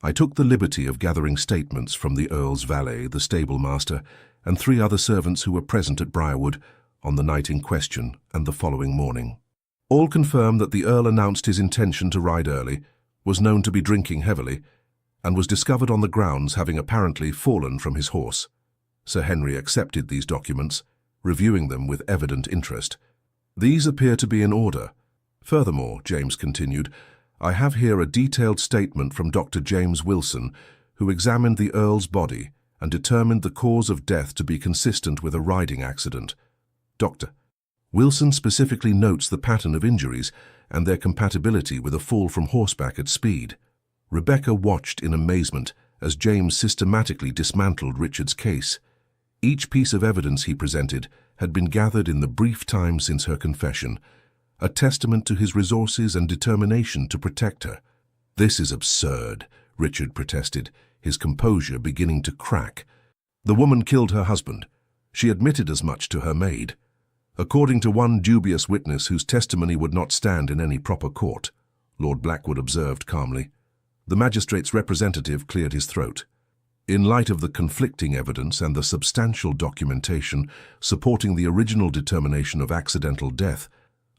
I took the liberty of gathering statements from the Earl's valet, the stable-master, and 3 other servants who were present at Briarwood on the night in question and the following morning. All confirm that the Earl announced his intention to ride early, was known to be drinking heavily, and was discovered on the grounds having apparently fallen from his horse. Sir Henry accepted these documents, reviewing them with evident interest. These appear to be in order. Furthermore, James continued, I have here a detailed statement from Dr. James Wilson, who examined the Earl's body and determined the cause of death to be consistent with a riding accident. Dr. Wilson specifically notes the pattern of injuries and their compatibility with a fall from horseback at speed. Rebecca watched in amazement as James systematically dismantled Richard's case. Each piece of evidence he presented had been gathered in the brief time since her confession, a testament to his resources and determination to protect her. This is absurd, Richard protested, his composure beginning to crack. The woman killed her husband. She admitted as much to her maid. According to one dubious witness whose testimony would not stand in any proper court, Lord Blackwood observed calmly. The magistrate's representative cleared his throat. In light of the conflicting evidence and the substantial documentation supporting the original determination of accidental death,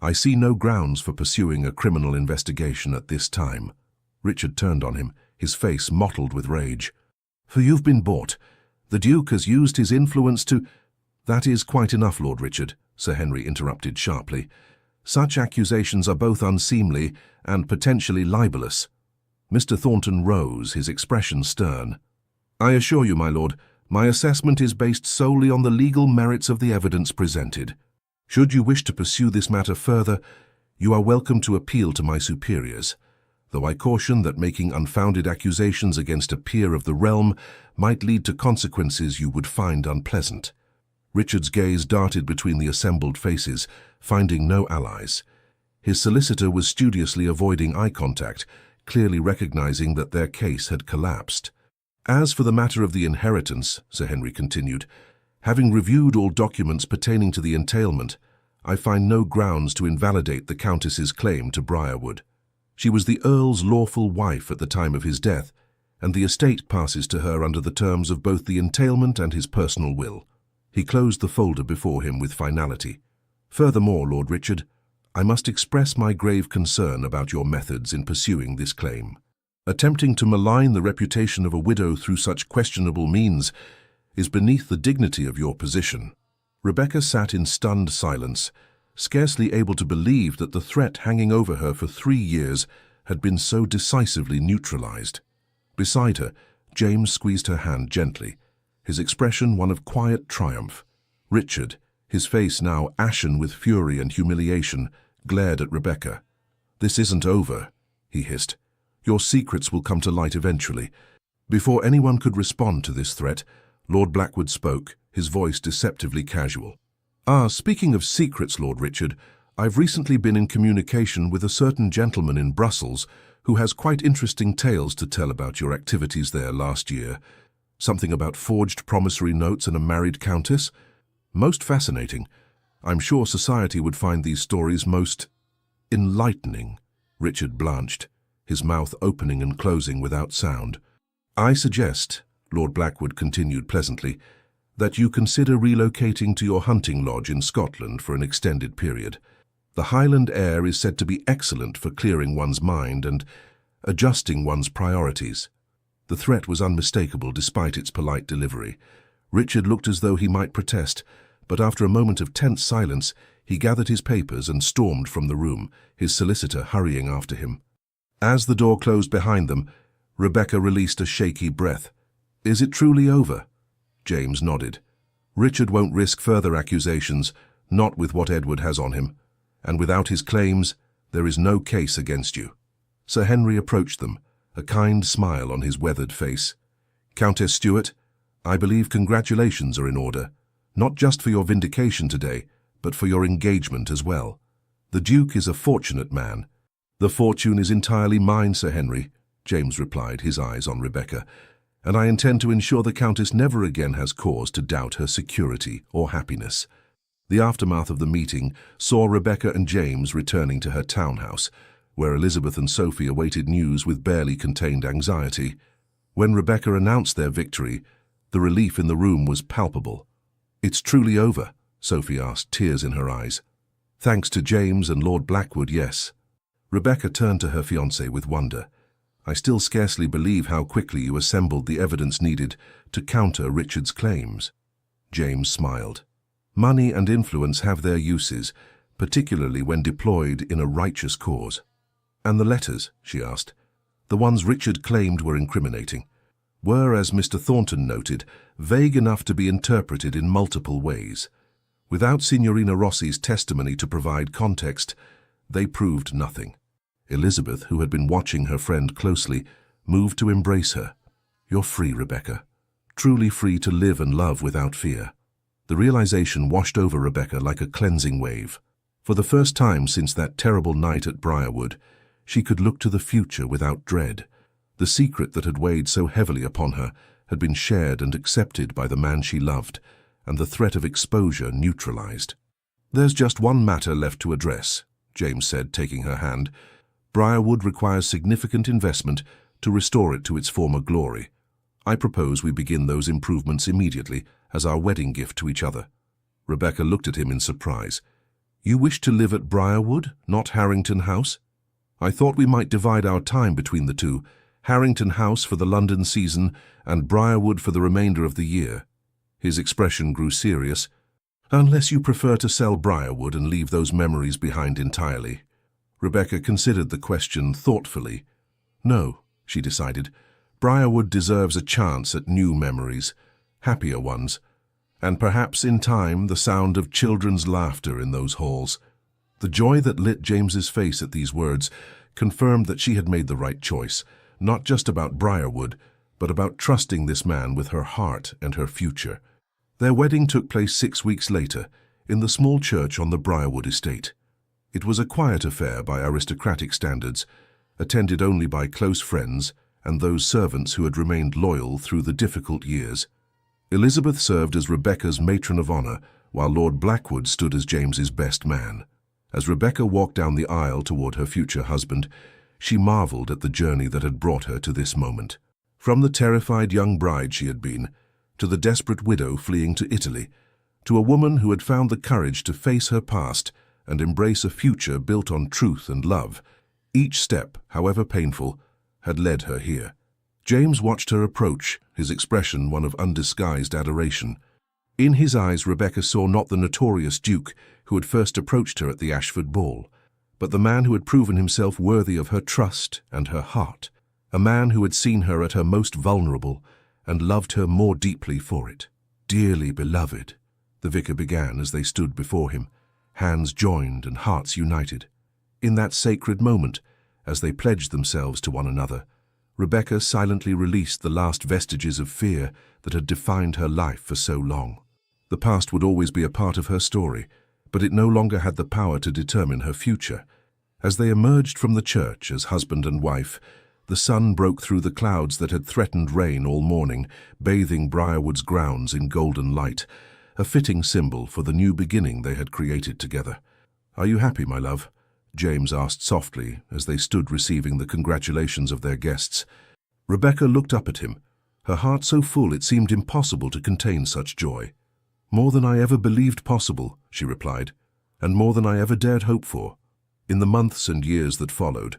I see no grounds for pursuing a criminal investigation at this time. Richard turned on him, his face mottled with rage. For you've been bought. The Duke has used his influence to— That is quite enough, Lord Richard, Sir Henry interrupted sharply. Such accusations are both unseemly and potentially libelous. Mr. Thornton rose, his expression stern. I assure you, my lord, my assessment is based solely on the legal merits of the evidence presented. Should you wish to pursue this matter further, you are welcome to appeal to my superiors, though I caution that making unfounded accusations against a peer of the realm might lead to consequences you would find unpleasant. Richard's gaze darted between the assembled faces, finding no allies. His solicitor was studiously avoiding eye contact, clearly recognizing that their case had collapsed. As for the matter of the inheritance, Sir Henry continued, having reviewed all documents pertaining to the entailment, I find no grounds to invalidate the Countess's claim to Briarwood. She was the Earl's lawful wife at the time of his death, and the estate passes to her under the terms of both the entailment and his personal will. He closed the folder before him with finality. Furthermore, Lord Richard, I must express my grave concern about your methods in pursuing this claim. Attempting to malign the reputation of a widow through such questionable means is beneath the dignity of your position. Rebecca sat in stunned silence, scarcely able to believe that the threat hanging over her for 3 years had been so decisively neutralized. Beside her, James squeezed her hand gently, his expression one of quiet triumph. Richard, his face now ashen with fury and humiliation, glared at Rebecca. "This isn't over," he hissed. "Your secrets will come to light eventually." Before anyone could respond to this threat, Lord Blackwood spoke, his voice deceptively casual. Speaking of secrets, Lord Richard, I've recently been in communication with a certain gentleman in Brussels who has quite interesting tales to tell about your activities there last year. Something about forged promissory notes and a married countess. Most fascinating. I'm sure society would find these stories most enlightening. Richard blanched, his mouth opening and closing without sound. I suggest, Lord Blackwood continued pleasantly, that you consider relocating to your hunting lodge in Scotland for an extended period. The Highland air is said to be excellent for clearing one's mind and adjusting one's priorities. The threat was unmistakable despite its polite delivery. Richard looked as though he might protest, but after a moment of tense silence, he gathered his papers and stormed from the room, his solicitor hurrying after him. As the door closed behind them, Rebecca released a shaky breath. "Is it truly over?" James nodded. "Richard won't risk further accusations, not with what Edward has on him. And without his claims, there is no case against you." Sir Henry approached them, a kind smile on his weathered face. "Countess Stuart, I believe congratulations are in order, not just for your vindication today, but for your engagement as well. The Duke is a fortunate man." "The fortune is entirely mine, Sir Henry," James replied, his eyes on Rebecca, "and I intend to ensure the Countess never again has cause to doubt her security or happiness." The aftermath of the meeting saw Rebecca and James returning to her townhouse, where Elizabeth and Sophie awaited news with barely contained anxiety. When Rebecca announced their victory, the relief in the room was palpable. "It's truly over?" Sophie asked, tears in her eyes. "Thanks to James and Lord Blackwood, yes." Rebecca turned to her fiancé with wonder. "I still scarcely believe how quickly you assembled the evidence needed to counter Richard's claims." James smiled. "Money and influence have their uses, particularly when deployed in a righteous cause." "And the letters?" she asked. "The ones Richard claimed were incriminating, were, as Mr. Thornton noted, vague enough to be interpreted in multiple ways. Without Signorina Rossi's testimony to provide context, they proved nothing." Elizabeth, who had been watching her friend closely, moved to embrace her. "You're free, Rebecca. Truly free to live and love without fear." The realization washed over Rebecca like a cleansing wave. For the first time since that terrible night at Briarwood, she could look to the future without dread. The secret that had weighed so heavily upon her had been shared and accepted by the man she loved, and the threat of exposure neutralized. "There's just one matter left to address," James said, taking her hand. "Briarwood requires significant investment to restore it to its former glory. I propose we begin those improvements immediately as our wedding gift to each other." Rebecca looked at him in surprise. "You wish to live at Briarwood, not Harrington House? I thought we might divide our time between the two, Harrington House for the London season and Briarwood for the remainder of the year." His expression grew serious. "Unless you prefer to sell Briarwood and leave those memories behind entirely." Rebecca considered the question thoughtfully. "No," she decided. "Briarwood deserves a chance at new memories, happier ones, and perhaps in time the sound of children's laughter in those halls." The joy that lit James's face at these words confirmed that she had made the right choice, not just about Briarwood, but about trusting this man with her heart and her future. Their wedding took place 6 weeks later, in the small church on the Briarwood estate. It was a quiet affair by aristocratic standards, attended only by close friends and those servants who had remained loyal through the difficult years. Elizabeth served as Rebecca's matron of honor, while Lord Blackwood stood as James's best man. As Rebecca walked down the aisle toward her future husband, she marveled at the journey that had brought her to this moment. From the terrified young bride she had been, to the desperate widow fleeing to Italy, to a woman who had found the courage to face her past and embrace a future built on truth and love. Each step, however painful, had led her here. James watched her approach, his expression one of undisguised adoration. In his eyes, Rebecca saw not the notorious Duke who had first approached her at the Ashford ball, but the man who had proven himself worthy of her trust and her heart, a man who had seen her at her most vulnerable and loved her more deeply for it. "Dearly beloved," the vicar began as they stood before him, hands joined and hearts united. In that sacred moment, as they pledged themselves to one another, Rebecca silently released the last vestiges of fear that had defined her life for so long. The past would always be a part of her story, but it no longer had the power to determine her future. As they emerged from the church as husband and wife, the sun broke through the clouds that had threatened rain all morning, bathing Briarwood's grounds in golden light, a fitting symbol for the new beginning they had created together. "Are you happy, my love?" James asked softly as they stood receiving the congratulations of their guests. Rebecca looked up at him, her heart so full it seemed impossible to contain such joy. "More than I ever believed possible," she replied, "and more than I ever dared hope for." In the months and years that followed,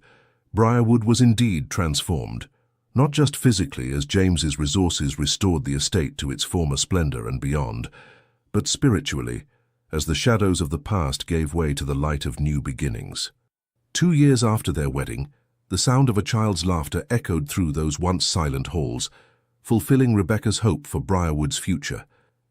Briarwood was indeed transformed, not just physically as James's resources restored the estate to its former splendor and beyond, but spiritually, as the shadows of the past gave way to the light of new beginnings. 2 years after their wedding, the sound of a child's laughter echoed through those once silent halls, fulfilling Rebecca's hope for Briarwood's future.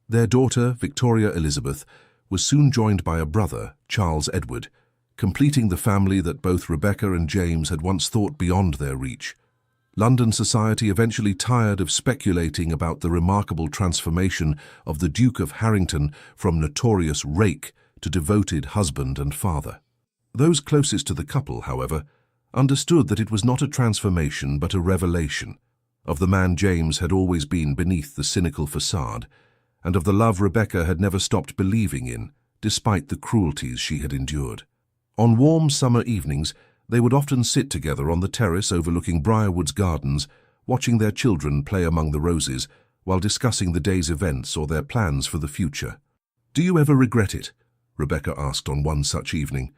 Their daughter, Victoria Elizabeth, was soon joined by a brother, Charles Edward, completing the family that both Rebecca and James had once thought beyond their reach. London society eventually tired of speculating about the remarkable transformation of the Duke of Harrington from notorious rake to devoted husband and father. Those closest to the couple, however, understood that it was not a transformation but a revelation of the man James had always been beneath the cynical facade, and of the love Rebecca had never stopped believing in, despite the cruelties she had endured. On warm summer evenings, they would often sit together on the terrace overlooking Briarwood's gardens, watching their children play among the roses while discussing the day's events or their plans for the future. "Do you ever regret it?" Rebecca asked on one such evening,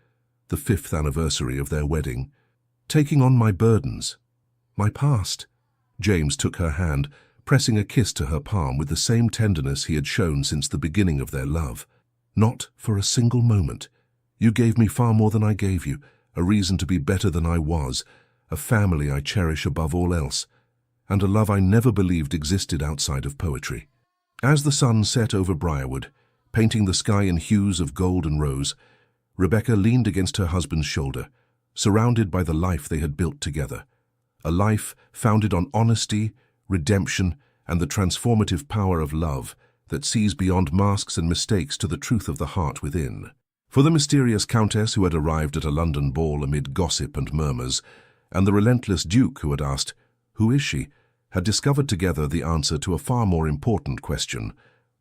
the 5th anniversary of their wedding. "Taking on my burdens, my past." James took her hand, pressing a kiss to her palm with the same tenderness he had shown since the beginning of their love. "Not for a single moment. You gave me far more than I gave you, a reason to be better than I was, a family I cherish above all else, and a love I never believed existed outside of poetry." As the sun set over Briarwood, painting the sky in hues of gold and rose, Rebecca leaned against her husband's shoulder, surrounded by the life they had built together, a life founded on honesty, redemption, and the transformative power of love that sees beyond masks and mistakes to the truth of the heart within. For the mysterious countess who had arrived at a London ball amid gossip and murmurs, and the relentless duke who had asked, "Who is she?" had discovered together the answer to a far more important question,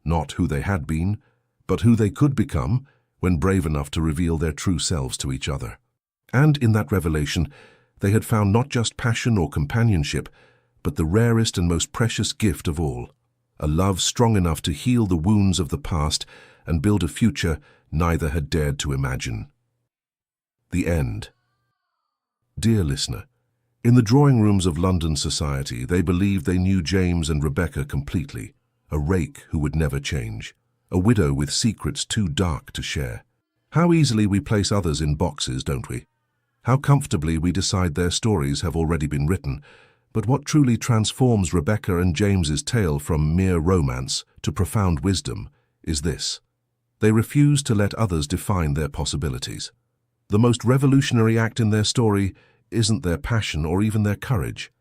not who they had been, but who they could become when brave enough to reveal their true selves to each other. And in that revelation, they had found not just passion or companionship, but the rarest and most precious gift of all, a love strong enough to heal the wounds of the past and build a future neither had dared to imagine. The end. Dear listener, in the drawing rooms of London society, they believed they knew James and Rebecca completely, a rake who would never change, a widow with secrets too dark to share. How easily we place others in boxes, don't we? How comfortably we decide their stories have already been written. But what truly transforms Rebecca and James's tale from mere romance to profound wisdom is this: they refuse to let others define their possibilities. The most revolutionary act in their story isn't their passion or even their courage.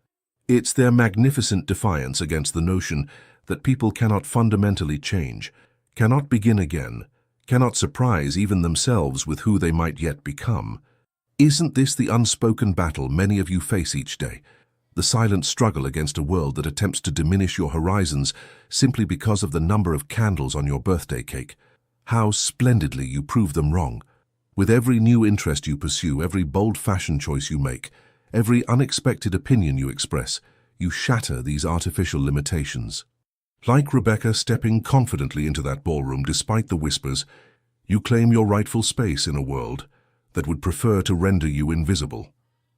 It's their magnificent defiance against the notion that people cannot fundamentally change, cannot begin again, cannot surprise even themselves with who they might yet become. Isn't this the unspoken battle many of you face each day? The silent struggle against a world that attempts to diminish your horizons simply because of the number of candles on your birthday cake. How splendidly you prove them wrong. With every new interest you pursue, every bold fashion choice you make, every unexpected opinion you express, you shatter these artificial limitations. Like Rebecca stepping confidently into that ballroom despite the whispers, you claim your rightful space in a world that would prefer to render you invisible.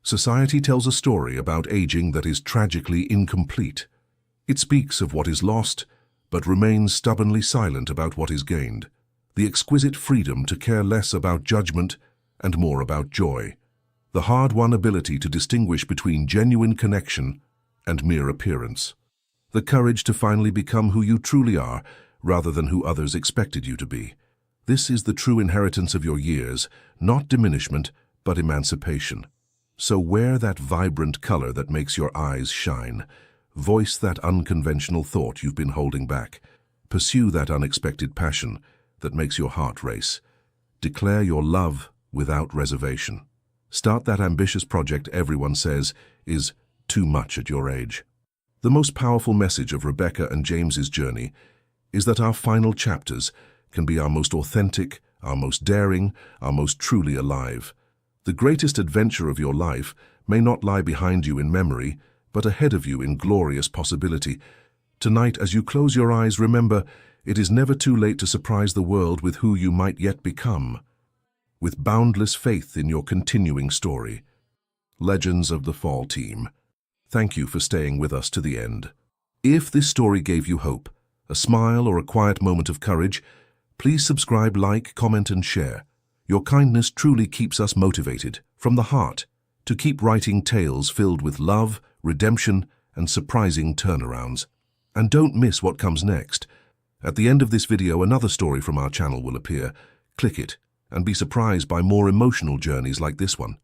Society tells a story about aging that is tragically incomplete. It speaks of what is lost, but remains stubbornly silent about what is gained. The exquisite freedom to care less about judgment and more about joy. The hard-won ability to distinguish between genuine connection and mere appearance. The courage to finally become who you truly are rather than who others expected you to be. This is the true inheritance of your years, not diminishment, but emancipation. So wear that vibrant color that makes your eyes shine. Voice that unconventional thought you've been holding back. Pursue that unexpected passion that makes your heart race. Declare your love without reservation. Start that ambitious project everyone says is too much at your age. The most powerful message of Rebecca and James's journey is that our final chapters can be our most authentic, our most daring, our most truly alive. The greatest adventure of your life may not lie behind you in memory, but ahead of you in glorious possibility. Tonight, as you close your eyes, remember, it is never too late to surprise the world with who you might yet become. With boundless faith in your continuing story. Legends of the Fall Team. Thank you for staying with us to the end. If this story gave you hope, a smile, or a quiet moment of courage, please subscribe, like, comment, and share. Your kindness truly keeps us motivated, from the heart, to keep writing tales filled with love, redemption, and surprising turnarounds. And don't miss what comes next. At the end of this video, another story from our channel will appear. Click it, and be surprised by more emotional journeys like this one.